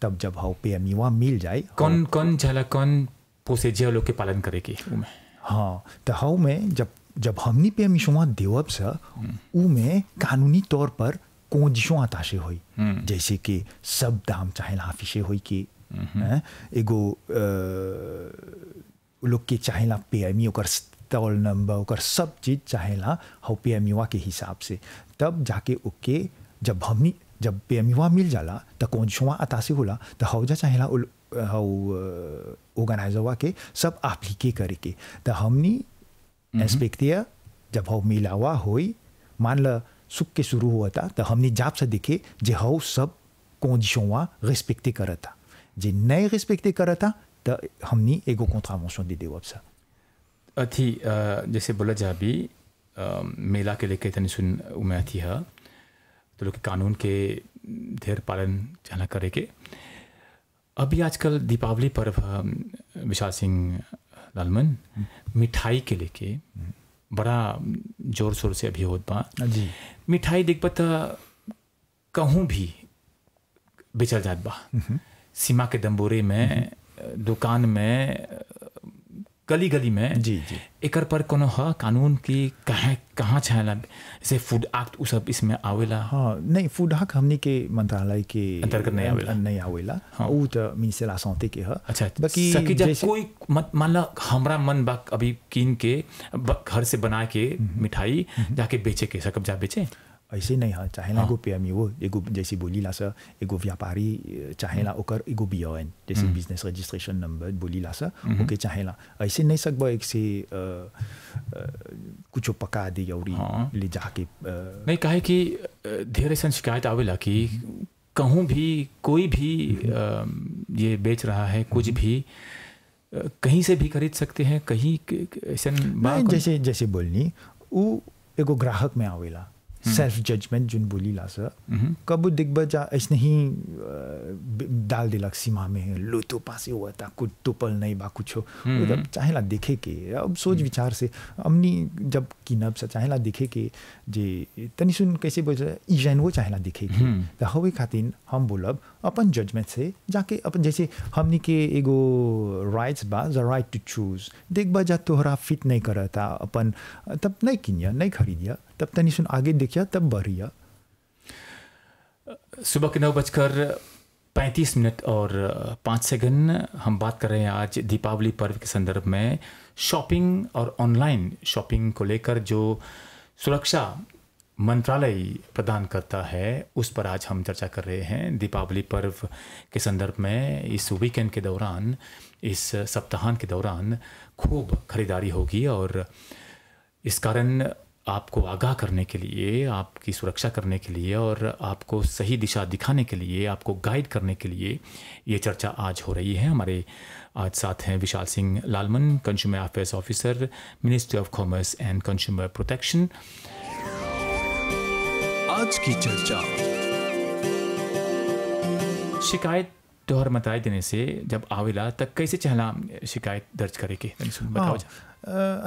तब जब हाउ परमिशन मिल जाए कौन प्रोसीजर लोग के पालन करे के तो हाउ में जब हमनी परमिशन देवब से उ में कानूनी तौर पर कंडीशन आताशे होई जैसे कि सब दाम चाहेला हाफिशे होई कि एगो लोग के चाहेला पीएमई ओकर स्टॉल नंबर ओकर सब चीज चाहेला हाउ पीएमईवा के हिसाब से तब जाके ओके जब पीएमईवा मिल जाला तो कंडीशनवा आताशे होला तो हाउ जा चाहेला हाउ ऑर्गेनाइजरवा के सब एप्लीके करे के तो हमनी इंस्पेक्टर जब हाउ मिलावा होई मान ल सुख के शुरू हुआ था तो हमने जाप से देखे जे हाउ सब कंडीशनवा रिस्पेक्टे करता जे नहीं रिस्पेक्टे करता तो हमने एगो कॉन्ट्रावेंशन दे देवब सा अथी जैसे बोला जा भी मेला के लेके तनी सुन उमे अथी है तो लोग कानून के ढेर पालन जाना करे के अभी आजकल दीपावली पर्व विशाल सिंह लालमन मिठाई के लेके बड़ा जोर शोर से अभी होत बा जी मिठाई देखबा त कहूँ भी बेचल जात बा सीमा के दम्बोरे में दुकान में गली गली में जी एकर पर कोनो है कानून की कहाँ छायला जैसे फूड एक्ट उ सब इसमें आवेला नहीं फूड एक्ट हमनी के मंत्रालय के अंतर्गत नहीं आवेला उ तो मिनिस्टर ला सांते के है अच्छा बाकी सकी जब कोई मान ला हमरा मन बा अभी कीन के घर से बना के मिठाई जाके बेचे के सकब जा बेचे ऐसे नहीं है चाहेला एगो पीएमई वो एगो जैसे बोलीला सा एगो व्यापारी चाहेला ओकर एगो बीओएन जैसे बिजनेस रजिस्ट्रेशन नंबर बोलीला सा ओके चाहेला ऐसे नहीं सकबा एक से कुछ पका दे और ले जाके नहीं काहे कि ढेर ऐसा शिकायत आवेला कि कहूँ भी कोई भी ये बेच रहा है कुछ भी कहीं से भी खरीद सकते हैं कहीं ऐसा नहीं, जैसे जैसे बोलनी वो एगो ग्राहक में आवेला सेल्फ जजमेंट जोन बोली ला सर कब दिग्बा जा ऐसे नहीं डाल दिलक सीमा में लो तो पासे हुआ था कुछ तो पल नहीं बा कुछ हो चाहेला देखे के अब सोच विचार से हमनी जब किनब से चाहेला देखे के जे तनी सुन कैसे बोल इजन वो चाहेला देखे के तो हवे खातिर हम बोलब अपन जजमेंट से जाके अपन जैसे हमनी के एगो राइट्स बा द राइट टू चूज देखबा जा तोहरा फिट नहीं करता अपन तब नहीं किनिया नहीं खरीदिया तब तनी सुन आगे देखिया तब बढ़िया। सुबह के 9:35 और 5 सेकंड हम बात कर रहे हैं आज दीपावली पर्व के संदर्भ में शॉपिंग और ऑनलाइन शॉपिंग को लेकर जो सुरक्षा मंत्रालय प्रदान करता है उस पर आज हम चर्चा कर रहे हैं। दीपावली पर्व के संदर्भ में इस वीकेंड के दौरान इस सप्ताहांत के दौरान खूब खरीदारी होगी और इस कारण आपको आगाह करने के लिए आपकी सुरक्षा करने के लिए और आपको सही दिशा दिखाने के लिए आपको गाइड करने के लिए ये चर्चा आज हो रही है। हमारे आज साथ हैं Vishal Singh Lalman, consumer affairs officer, ministry of commerce and consumer protection. आज की चर्चा। शिकायत तोहर बताए देने से जब आवेला तक कैसे चहला शिकायत दर्ज करे के बताओ जा।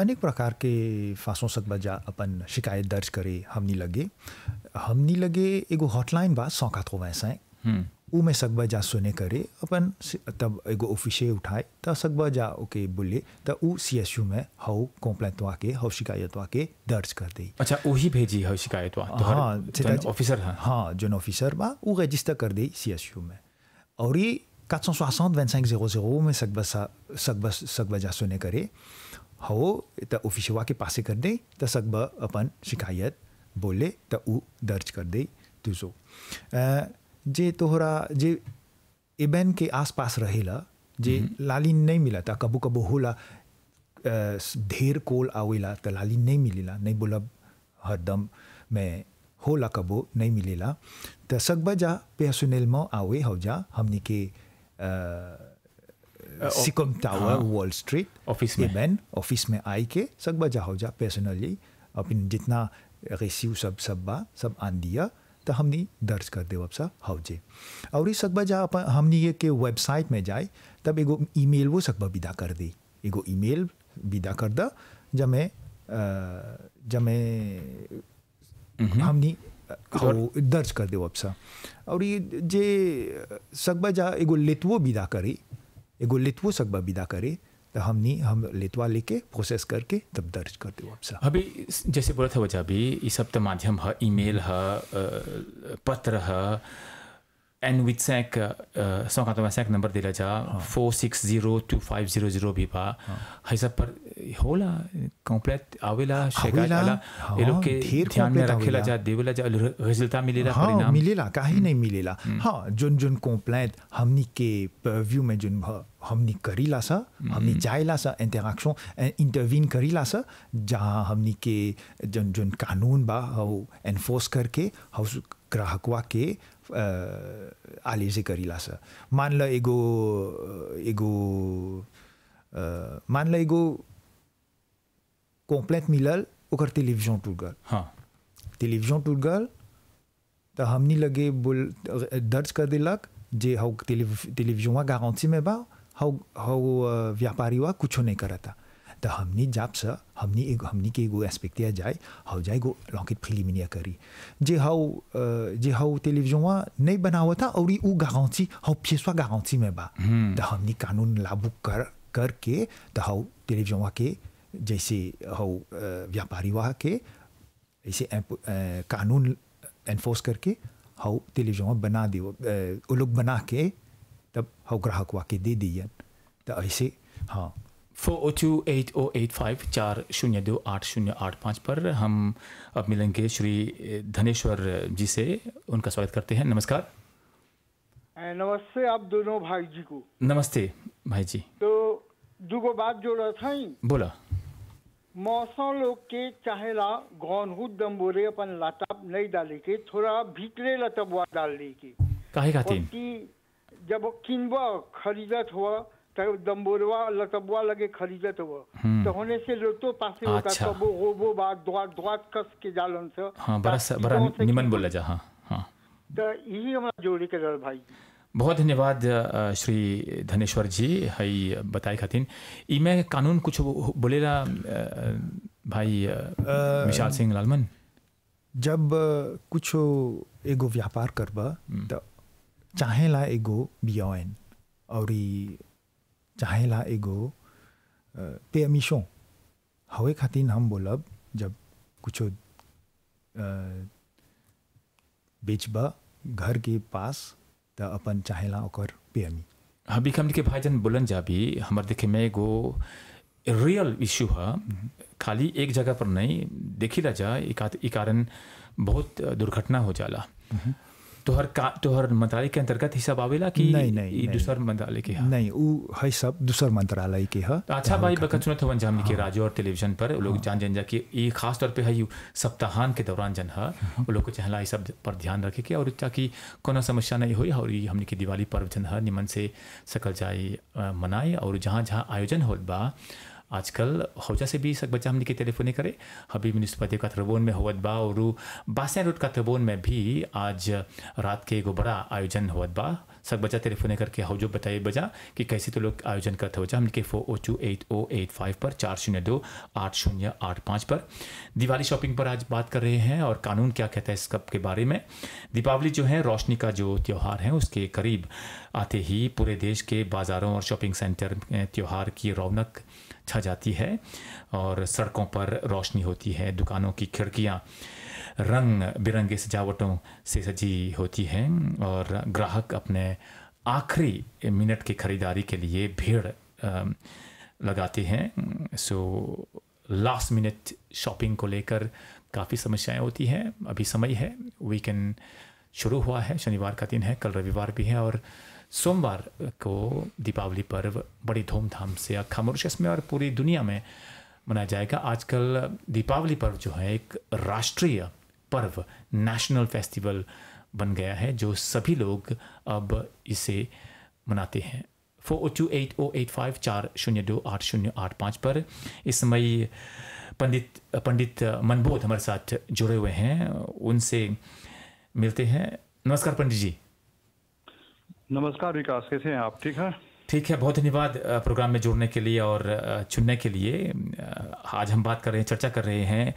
अनेक प्रकार के फांसों सकबा जा अपन शिकायत दर्ज करे हमनी लगे एगो हॉटलाइन बा 185 ऊ में सकबा जा सुने करे अपन तब एगो ऑफिसे उठाए तब सकबा जा ओके बोले तब ऊ CSU में हाउ कंप्लेंट वा के हाउ शिकायत वा के दर्ज कर दे। अच्छा वही भेजी हाउ शिकायत वा हाँ ऑफिसर हाँ जो ऑफिसर बा ऊ रजिस्टर कर दे CSU में और ये 460-2500 में सकबा जा सुने करे हो त ऑफिसवा के पासे कर दे त सकबा अपन शिकायत बोले त ऊ दर्ज कर दे तुझो जे तोहरा जे इबेन के आसपास रहेला जे लाली नहीं मिला था कबू कबू होला ढेर कोल आवेला त लाली नहीं मिलेला नहीं बोला हरदम में होला कबो नहीं मिलेला त सकबा जा पर्सनल में आवे हो जा हमनी के सिकम टावर वॉल स्ट्रीट ऑफिस में ऑफिस में आई के सकबा जा हो जा पर्सनली अपन जितना रेसिव सब आन दिया तो हमनी दर्ज कर दे वबसा हो जे और सकबा जा अपन हमनी ये के वेबसाइट में जाए तब एगो ईमेल वो सकबा विदा कर दे एगो ईमेल विदा कर दा जमे हमनी दर्ज कर दे वबसा और ये जे सकबा जा एगो लेतवो विदा करे एगो लेतवो सकबा विदा करे तो हम लेतवा लेके प्रोसेस करके तब दर्ज कर दे वबसा। अभी जैसे बोला था वजह भी ये सब तो माध्यम है ईमेल है पत्र है एंड विथ सैक 185 नंबर दिला जा 4602500 भी बा है सब पर होला कंप्लीट आवेला शिकायत वाला ये लोग के ध्यान में रखेला जा देवेला जा रिजल्ट मिलेला परिणाम मिलेला काहे नहीं मिलेला। हाँ जोन कंप्लेंट हमनी के परव्यू में जोन हमनी करीला सा हमनी जाइला सा इंटरैक्शन इंटरवीन करीला सा जहाँ हमनी के जोन कानून बा हाउ एनफोर्स करके हाउ ग्राहकवा के आले से करीला सा। मान ल एगो कंप्लेंट मिलल ओकर टेलीविजन टूट गल। हाँ टेलीविजन टूट गल तो हमनी लगे बोल दर्ज कर दिलक जे हाउ टेलीविजनवा गारंटी में बा हाउ व्यापारी वा कुछ नहीं करता तो हमनी जाप से हमनी के एगो एस्पेक्टिया जाए हाउ जाए गो लॉकेट प्रिलिमिनिया करी जे हाउ टेलीविजनवा नहीं बनावा था और ऊ गारंटी हाउ पिछवा गारंटी में बा तो हमनी कानून लागू करके तो हाउ टेलीविजनवा के जैसे हाउ व्यापारी वा के ऐसे कानून एनफोर्स करके हाउ टेलीविजनवा बना दे वो लोग बना के तब हाउ ग्राहक वा के दे दिए तो ऐसे। हाँ 4028085 4028085 पर हम अब मिलेंगे श्री धनेश्वर जी से। उनका स्वागत करते हैं। नमस्कार। नमस्ते आप दोनों भाई जी को। नमस्ते भाई जी। तो दुगो बात जोड़ा था बोला मौसम लोग के चाहेला गौन हुद दम बोरे अपन लताप नहीं डाले के थोड़ा भीतरे लतबवा डाल दे के काहे खातिर? कि जब किनबा खरीदत हुआ तब दम्बोरवा लतबवा लगे खरीदत हुआ तो होने से लोटो पासे होता अच्छा। तो वो रोबो बात द्वार कस के जालन से हाँ, बड़ा निमन बोला जा। हाँ हाँ, तो यही हमारा जोड़ी के डर भाई। बहुत धन्यवाद श्री धनेश्वर जी हई बताए खातिर। इमे कानून कुछ बोलेला भाई विशाल सिंह लालमन? जब कुछ एगो व्यापार करबा तो चाहेला एगो बियान और चाहेला एगो पेमिशो हवे खातिर हम बोलब जब कुछ बेचबा घर के पास तो अपन चाहेला ओकर पेमी। अभी हमने के भाईजन बोलन जा भी हमारे देखे में एगो रियल इश्यू है, खाली एक जगह पर नहीं देखी ला जा ई कारण बहुत दुर्घटना हो जाला। तोहर मंत्रालय के अंतर्गत ही सब आवेला कि नहीं दूसर मंत्रालय के? नहीं वो है सब दूसर मंत्रालय के है। अच्छा भाई बकत सुनत हो हमने के रेडियो और टेलीविजन पर लोग जान जा कि ये खास तौर पे है सप्ताहांत के दौरान जन है वो लोग को चाहला इस सब पर ध्यान रखे के और ताकि कोनो समस्या नहीं होई और हमने की दिवाली पर्व जन है निमन से सकल जाए मनाए। और जहाँ जहाँ आयोजन होत बा आजकल हौजा से भी सक बच्चा हमने के टेलीफोने करे हबी म्यूनिसिपैलिटी का तबोन में होवत बा और बासिया रोड का तबोन में भी आज रात के एगो बड़ा आयोजन होवत बा। सक बच्चा टेलीफोने करके हौजो बताइए बजा कि कैसे तो लोग आयोजन करते हो जा हमने के 40280885 पर 402-8085 पर दिवाली शॉपिंग पर आज बात कर रहे हैं और कानून क्या कहता है इस कब के बारे में। दीपावली जो है रोशनी का जो त्यौहार है उसके करीब आते ही पूरे देश के बाज़ारों और शॉपिंग सेंटर में त्यौहार की रौनक छा जाती है और सड़कों पर रोशनी होती है, दुकानों की खिड़कियां रंग बिरंगे सजावटों से सजी होती हैं और ग्राहक अपने आखिरी मिनट की खरीदारी के लिए भीड़ लगाते हैं। सो लास्ट मिनट शॉपिंग को लेकर काफ़ी समस्याएं होती हैं। अभी समय है, वीकेंड शुरू हुआ है, शनिवार का दिन है, कल रविवार भी है और सोमवार को दीपावली पर्व बड़ी धूमधाम से अक्खा मॉरिशस में और पूरी दुनिया में मनाया जाएगा। आजकल दीपावली पर्व जो है एक राष्ट्रीय पर्व, नेशनल फेस्टिवल बन गया है जो सभी लोग अब इसे मनाते हैं। 40280885 402-8085 पर इस समय पंडित मनबोध हमारे साथ जुड़े हुए हैं, उनसे मिलते हैं। नमस्कार पंडित जी। नमस्कार विकास, कैसे हैं आप? ठीक है? ठीक है, बहुत धन्यवाद प्रोग्राम में जुड़ने के लिए और चुनने के लिए। आज हम बात कर रहे हैं, चर्चा कर रहे हैं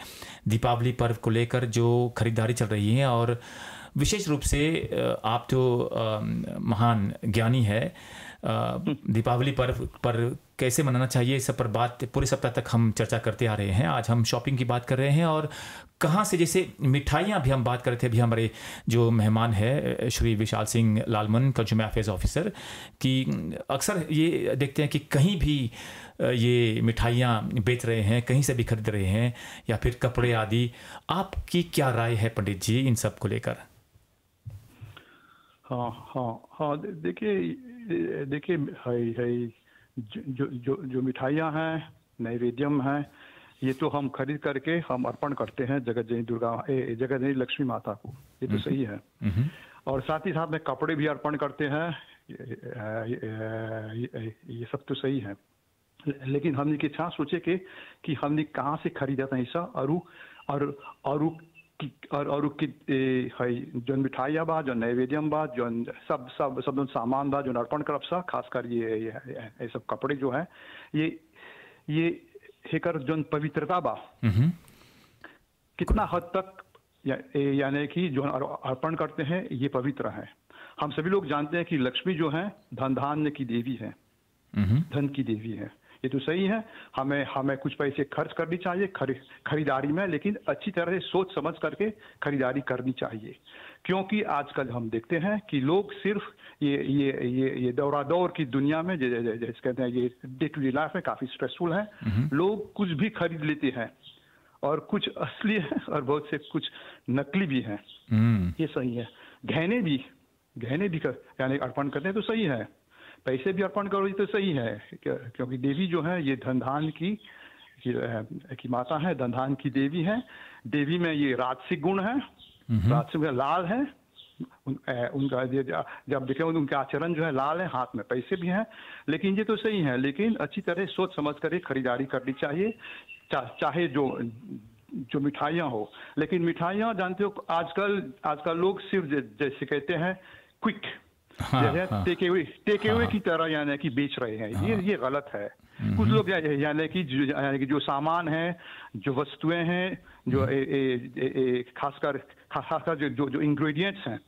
दीपावली पर्व को लेकर जो खरीदारी चल रही है और विशेष रूप से आप तो महान ज्ञानी है, दीपावली पर्व पर कैसे मनाना चाहिए इस सब पर बात पूरे सप्ताह तक हम चर्चा करते आ रहे हैं। आज हम शॉपिंग की बात कर रहे हैं और कहाँ से, जैसे मिठाइयाँ भी हम बात कर रहे थे, अभी हमारे जो मेहमान है Shri Vishal Singh Lalman consumer affairs officer, कि अक्सर ये देखते हैं कि कहीं भी ये मिठाइयाँ बेच रहे हैं, कहीं से भी खरीद रहे हैं या फिर कपड़े आदि। आपकी क्या राय है पंडित जी इन सब को लेकर? हाँ, देखिए जो मिठाइयाँ हैं, नैवेद्यम हैं, ये तो हम खरीद करके हम अर्पण करते हैं जगत लक्ष्मी माता को, ये तो सही है। और साथ ही साथ में कपड़े भी अर्पण करते हैं, ये सब तो सही है। लेकिन हमने के छा सोचे कि हमने कहाँ से खरीदा था ऐसा और जो मिठाइयाँ बा, जो नैवेद्यम बा, जो सब सामान बा जो अर्पण करब सा, खासकर ये सब कपड़े जो है ये हेकर जो पवित्रता बा कितना हद तक यानी कि जो अर्पण करते हैं ये पवित्र है। हम सभी लोग जानते हैं कि लक्ष्मी जो है धन धान्य की देवी है, धन की देवी है, ये तो सही है। हमें कुछ पैसे खर्च करनी चाहिए खरीदारी में, लेकिन अच्छी तरह से सोच समझ करके खरीदारी करनी चाहिए, क्योंकि आजकल हम देखते हैं कि लोग सिर्फ ये दौरा दौर की दुनिया में जैसे कहते हैं ये डे टू डे लाइफ में काफी स्ट्रेसफुल है। लोग कुछ भी खरीद लेते हैं और कुछ असली है और बहुत से कुछ नकली भी हैं, ये सही है। गहने भी यानी अर्पण करते हैं तो सही है, पैसे भी अर्पण करो तो सही है, क्योंकि देवी जो है ये धन की माता है, धन की देवी है। देवी में ये राजसिक गुण है, राजसिक लाल है, उनका जब देखें उनका आचरण जो है लाल है, हाथ में पैसे भी हैं, लेकिन ये तो सही है, लेकिन अच्छी तरह सोच समझ कर खरीदारी करनी चाहिए, चाहे जो मिठाइयाँ हो। लेकिन मिठाइयाँ जानते हो आजकल लोग सिर्फ जैसे कहते हैं क्विक, जैसे टेक अवे की तरह यानी कि बेच रहे हैं। ये गलत है। कुछ लोग यानी कि जो सामान है, जो वस्तुएं हैं, जो खासकर जो इंग्रेडिएंट्स हैं,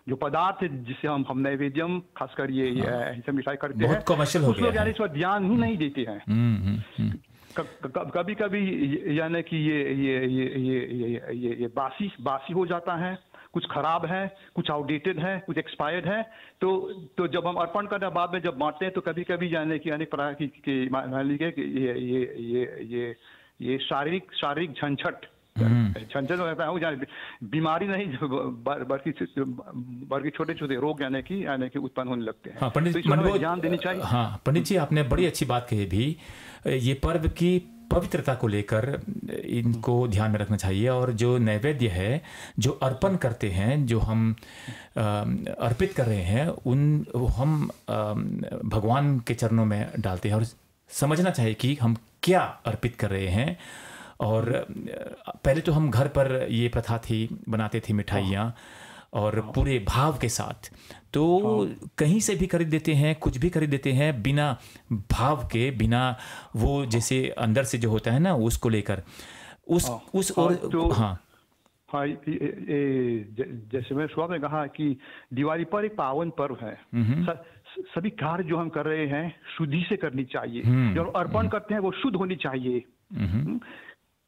जो पदार्थ है जिसे हम नैवेद्यम खासकर ये ऐसे मिठाई करते हैं, कुछ लोग यानी इस पर ध्यान ही नहीं देते हैं। कभी कभी यानी कि ये बासी हो जाता है, कुछ खराब है, कुछ आउटडेटेड है, कुछ एक्सपायर्ड है। तो जब हम अर्पण करने बाद में जब बांटते हैं तो कभी कभी यानी कि अनेक प्रकार की मान लीजिए कि ये शारीरिक झंझट रहता है, बीमारी नहीं बल्कि छोटे छोटे रोग यानी कि उत्पन्न होने लगते हैं। हाँ, पंडित तो ध्यान देनी चाहिए। हाँ पंडित जी, आपने बड़ी अच्छी बात कही भी। ये पर्व की पवित्रता को लेकर इनको ध्यान में रखना चाहिए, और जो नैवेद्य है, जो अर्पण करते हैं, जो हम अर्पित कर रहे हैं, हम भगवान के चरणों में डालते हैं, और समझना चाहिए कि हम क्या अर्पित कर रहे हैं। और पहले तो हम घर पर ये प्रथा थी, बनाते थे मिठाइयाँ और पूरे भाव के साथ, तो कहीं से भी खरीद देते हैं, कुछ भी खरीद देते हैं बिना भाव के, बिना वो जैसे अंदर से जो होता है ना उसको लेकर जैसे मैं शुरुआत में कहा कि दिवाली पर एक पावन पर्व है। सभी कार्य जो हम कर रहे हैं शुद्धि से करनी चाहिए, जो अर्पण करते हैं वो शुद्ध होनी चाहिए।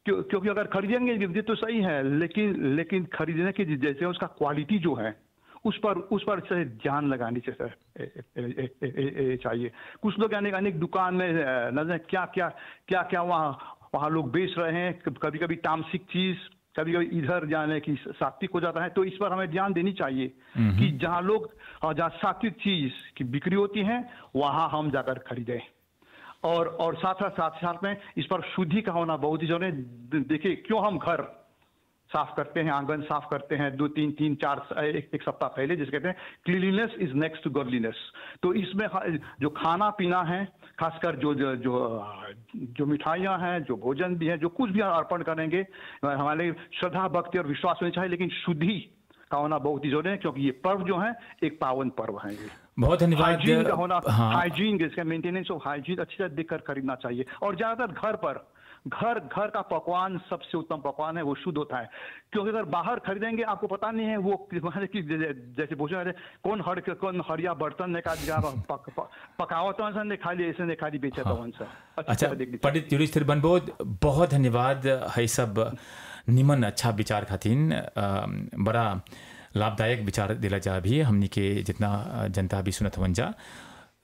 क्योंकि अगर खरीदेंगे तो सही है, लेकिन खरीदने के जैसे उसका क्वालिटी जो है उस पर से ध्यान लगानी चाहिए। कुछ लोग यानी अनेक दुकान में न क्या वहाँ लोग बेच रहे हैं, कभी कभी तामसिक चीज, कभी कभी इधर जाने की सात्विक हो जाता है। तो इस पर हमें ध्यान देनी चाहिए कि जहाँ सात्विक चीज की बिक्री होती है वहाँ हम जाकर खरीदें, और साथ में इस पर शुद्धि का होना बहुत ही जरूरी है। देखिए, क्यों हम घर साफ करते हैं, आंगन साफ करते हैं 1 सप्ताह पहले, जिसे कहते हैं cleanliness is next to godliness. तो इसमें जो खाना पीना है, खासकर जो मिठाइयाँ हैं, जो भोजन भी है, जो कुछ भी अर्पण करेंगे, हमारे श्रद्धा, भक्ति और विश्वास होनी चाहिए, लेकिन शुद्धि का होना बहुत ही जरूरी है, क्योंकि ये पर्व जो है एक पावन पर्व है। ये बहुत धन्यवाद। हाइजीन का होना, हाइजीन, इसका मेंटेनेंस ऑफ हाइजीन अच्छी तरह देखकर खरीदना चाहिए। और ज्यादातर घर का पकवान सबसे उत्तम पकवान है, वो शुद्ध होता है। क्योंकि अगर बाहर खरीदेंगे आपको पता नहीं है वो कि जैसे भोजन कौन हरिया बर्तन ने पकावत ने खा ली, ऐसे ने खा ली, बेचा था। अच्छा पंडित युधिष्ठिर बनबोध, बहुत धन्यवाद है सब निमन अच्छा विचार खातिन। बड़ा लाभदायक विचार दिला जा भी हमनी के जितना जनता भी सुनत हवन जा।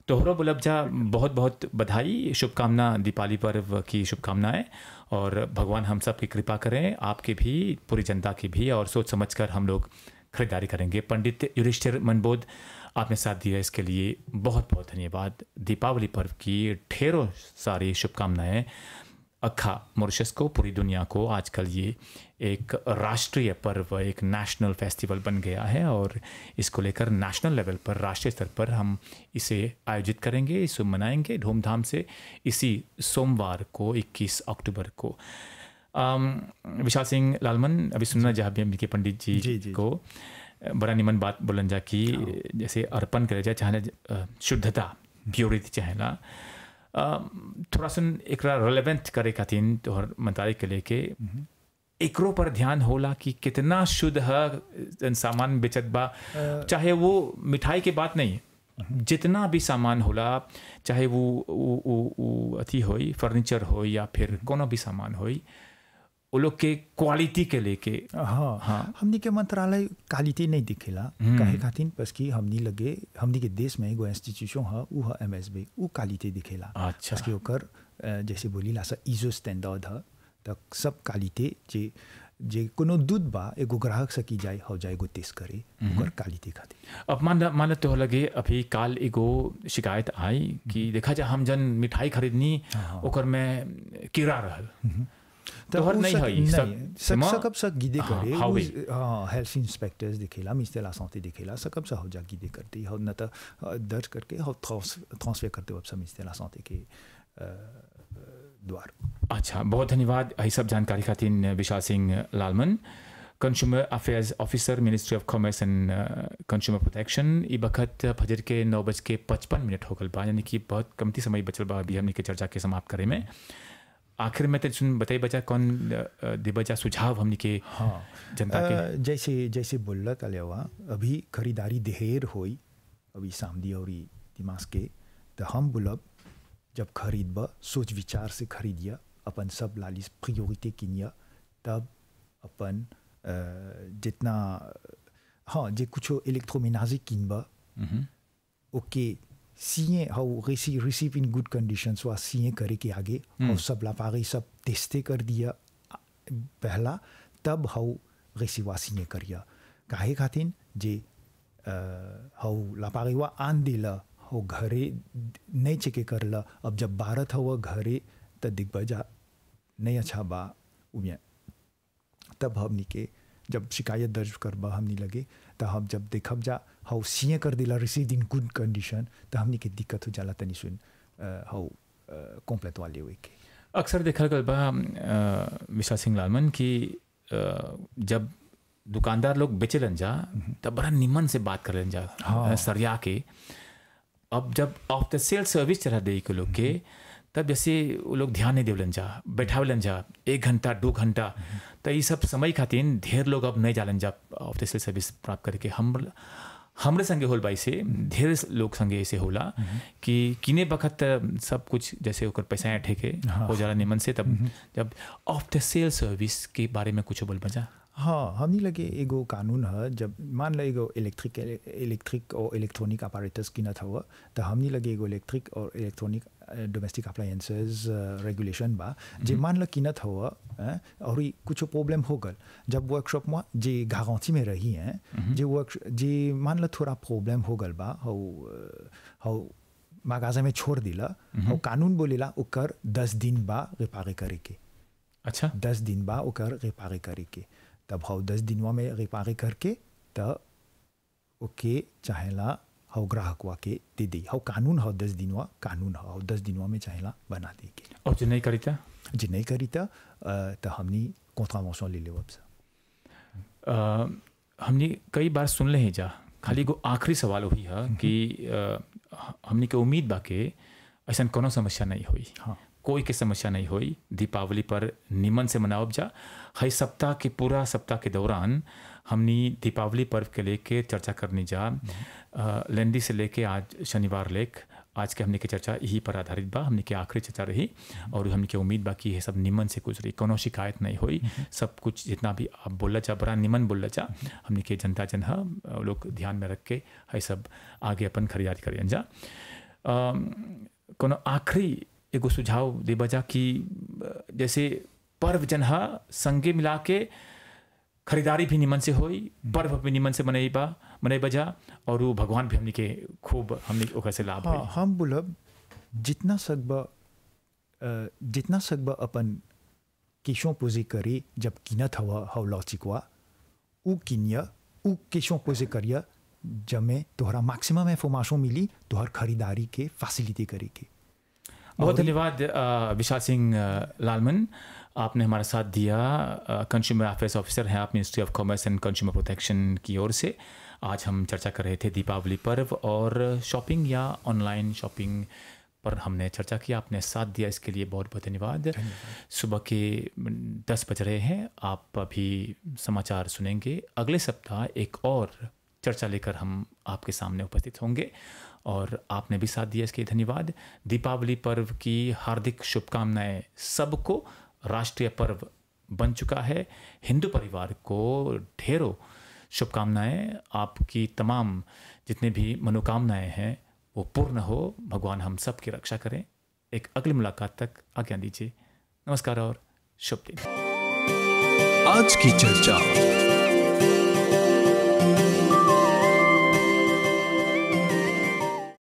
तोहरो बोलब जा बहुत बहुत बधाई, शुभकामना, दीपावली पर्व की शुभकामनाएं, और भगवान हम सब की कृपा करें, आपके भी, पूरी जनता की भी, और सोच समझकर हम लोग खरीदारी करेंगे। पंडित युधिष्ठिर मनबोध, आपने साथ दिया, इसके लिए बहुत बहुत धन्यवाद। दीपावली पर्व की ढेरों सारी शुभकामनाएं अखा मॉरिशस को, पूरी दुनिया को। आजकल ये एक राष्ट्रीय पर्व, एक नेशनल फेस्टिवल बन गया है, और इसको लेकर नेशनल लेवल पर, राष्ट्रीय स्तर पर हम इसे आयोजित करेंगे, इसे मनाएंगे धूमधाम से इसी सोमवार को 21 अक्टूबर को। विशाल सिंह लालमन, अभी सुनना जहाँ भी के पंडित जी को बड़ा निमन बात बोलन जा कि जैसे अर्पण करे जाए, चाहे शुद्धता, प्योरिटी चाहेला, थोड़ा सा एक रेलेवेंट करे खातिर तोहर मंत्रालय के लेके एकरो पर ध्यान होला कि कितना शुद्ध है सामान बेचत बा। चाहे वो मिठाई के बात नहीं, जितना भी सामान होला, चाहे वो अथी होई, फर्नीचर हो या फिर कोनो भी सामान होई, वो लोग के क्वालिटी के लेके हाँ हमनी के मंत्रालय क्वालिटी नहीं दिखेला काहे खातिर, बस कि हमनी के देश में एगो इंस्टीट्यूशन है, वो है MSB, वो क्वालिटी दिखेला। अच्छा, बस कि ओकर जैसे बोली ला ISO स्टैंडर्ड है, तो सब क्वालिटी जे कोनो दूध बा एगो ग्राहक से की जाए हो जाए एगो टेस्ट करे ओकर क्वालिटी खातिर। अब मान तो लगे अभी काल एगो शिकायत आई कि देखा जा हम जन मिठाई खरीदनी ओकर में कीड़ा रहल, तोहर नहीं है सकब सा गिदे करे हेल्थ इंस्पेक्टर्स दिखेला मिनिस्टर ला सांते दिखेला सकब सा हो जा गिदे करती हो न त दर्ज करके हो ट्रांसफर करते हो सब मिनिस्टर ला सांते के द्वार। अच्छा, बहुत धन्यवाद यही सब जानकारी खातिर Vishal Singh Lalman, consumer affairs officer, ministry of commerce and consumer protection. ई वक्त फजर के 9:55 हो गल बा, यानी कि बहुत कमती समय बचल बा अभी हमने के चर्चा के समाप्त करे में। आखिर में तो सुन बताई बचा कौन दे बचा सुझाव हमने के जनता के जैसे बोल कल अभी खरीदारी ढेर होई अभी सामदी और दिमाग के, तो हम बोलब जब खरीदब सोच विचार से खरीदिया, अपन सब लालिस प्रियोरिटी किनिया, तब अपन जितना जे कुछ इलेक्ट्रोमेनाजिक किनबा ओके सीए how receive in good condition वा सीए करे के आगे हाउ सब लापागी सब टेस्टे कर दिया पहला, तब हाउ रिसीवा सीए करिया काहे खातिन जे हाउ लापागी वा आन दिला हो घरे नहीं चेके करला, अब जब भारत हुआ घरे तो दिग्बजा नहीं अच्छा बा उमिया, तब हमनी के जब शिकायत दर्ज करबा हमनी लगे तो हम जब देखब जा हाउ सीए कर दिला रिसीव इन गुड कंडीशन, तो हमनी के दिक्कत हो जाला तनी सुन हाउ कॉम्प्लेट वाले हुए के। अक्सर देखा गल बा विशाल सिंह लालमन की जब दुकानदार लोग बेचलन जा तब बड़ा निमन से बात करलन जा सरिया के, अब जब ऑफ द सेल सर्विस चला दे के लोग के, तब जैसे वो लोग ध्यान नहीं देवलन जा, बैठावलन जा 1 घंटा 2 घंटा, तो ये सब समय खातिर ढेर लोग अब नहीं जालन जा ऑफ द सेल सर्विस प्राप्त करके। हमरे संगे होल बाई से ढेर लोग संगे ऐसे होला कि किने बखत सब कुछ जैसे होकर पैसा ठेके हो जाला निमन से, तब जब ऑफ द सेल सर्विस के बारे में कुछ बोल बजा। हाँ, हमनी लगे एगो कानून है, जब मान लो एगो इलेक्ट्रिक और इलेक्ट्रॉनिक अपैरेटस किनत हुआ, तो हमनी लगे एगो इलेक्ट्रिक और इलेक्ट्रॉनिक डोमेस्टिक अप्लायंसेस रेगुलेशन बा, जे मान लो किनत हुआ और कुछ प्रॉब्लम हो गल, जब वर्कशॉप में जे गारंटी में रही हैं जे मान लो थोड़ा प्रॉब्लम हो गल बा हाउ मगाजा में छोड़ दिला, और कानून बोलेला ओकर 10 दिन बा रिपारे करे के। अच्छा, 10 दिन बा ओकर रिपारे करे के, तब हाउ 10 दिनवा में रिपारे करके तब ओके चाहेला हाउ ग्राहकवा के दे दी, हाउ कानून हाउ 10 दिनवा कानून हाउ 10 दिनवा में चाहेला बना दे के। और जो नहीं करीता तो हमनी कॉन्ट्रावेंशन ले लेवब सा। हमने कई बार सुन ले हैं जा, खाली को आखिरी सवाल हुई है कि हमने के उम्मीद बा के ऐसा कोनो समस्या नहीं हुई, हाँ कोई के समस्या नहीं हुई, दीपावली पर निमन से मनाओ जा। हर सप्ताह के पूरा सप्ताह के दौरान हमने दीपावली पर्व के लेके चर्चा करनी जा, लेंडी से लेके आज शनिवार लेक आज के हमने की चर्चा यही पर आधारित बा, हमने की आखिरी चर्चा रही और हमने की उम्मीद बा कि ये सब निमन से गुजरी, कोनो शिकायत नहीं हुई, सब कुछ जितना भी आप बोला जा बड़ा निमन बोला जा, हमने के जनता जन लोग ध्यान में रख के है सब आगे अपन खरीदारी करें जा। कोनो आखिरी एगो सुझाव दे बजा कि जैसे पर्व जन संगे मिला के खरीदारी भी निमन से होई, पर्व भी निमन से मनाई बजा और वो भगवान भी हमने के खूब हमने ओकर से लाभ होई। हम बोलब जितना सकबा अपन केशों पोजे करे जब किनत हवा हाउ लॉचिकवा उ किनिया उ केशों पोजे करिया, जमे तोहरा मैक्सिमम इंफॉर्मेशन मिली तोहर खरीदारी के फैसिलिटी करे के। बहुत धन्यवाद विशाल सिंह लालमन, आपने हमारा साथ दिया। कंज्यूमर अफेयर्स ऑफिसर हैं आप ministry of commerce and consumer protection की ओर से। आज हम चर्चा कर रहे थे दीपावली पर्व और शॉपिंग या ऑनलाइन शॉपिंग पर हमने चर्चा की, आपने साथ दिया, इसके लिए बहुत बहुत धन्यवाद। सुबह के 10 बज रहे हैं, आप अभी समाचार सुनेंगे। अगले सप्ताह एक और चर्चा लेकर हम आपके सामने उपस्थित होंगे और आपने भी साथ दिया, इसके धन्यवाद। दीपावली पर्व की हार्दिक शुभकामनाएं सबको। राष्ट्रीय पर्व बन चुका है, हिंदू परिवार को ढेरों शुभकामनाएं। आपकी तमाम जितने भी मनोकामनाएं हैं वो पूर्ण हो, भगवान हम सब की रक्षा करें। एक अगली मुलाकात तक आज्ञा दीजिए। नमस्कार और शुभ दिन। आज की चर्चा।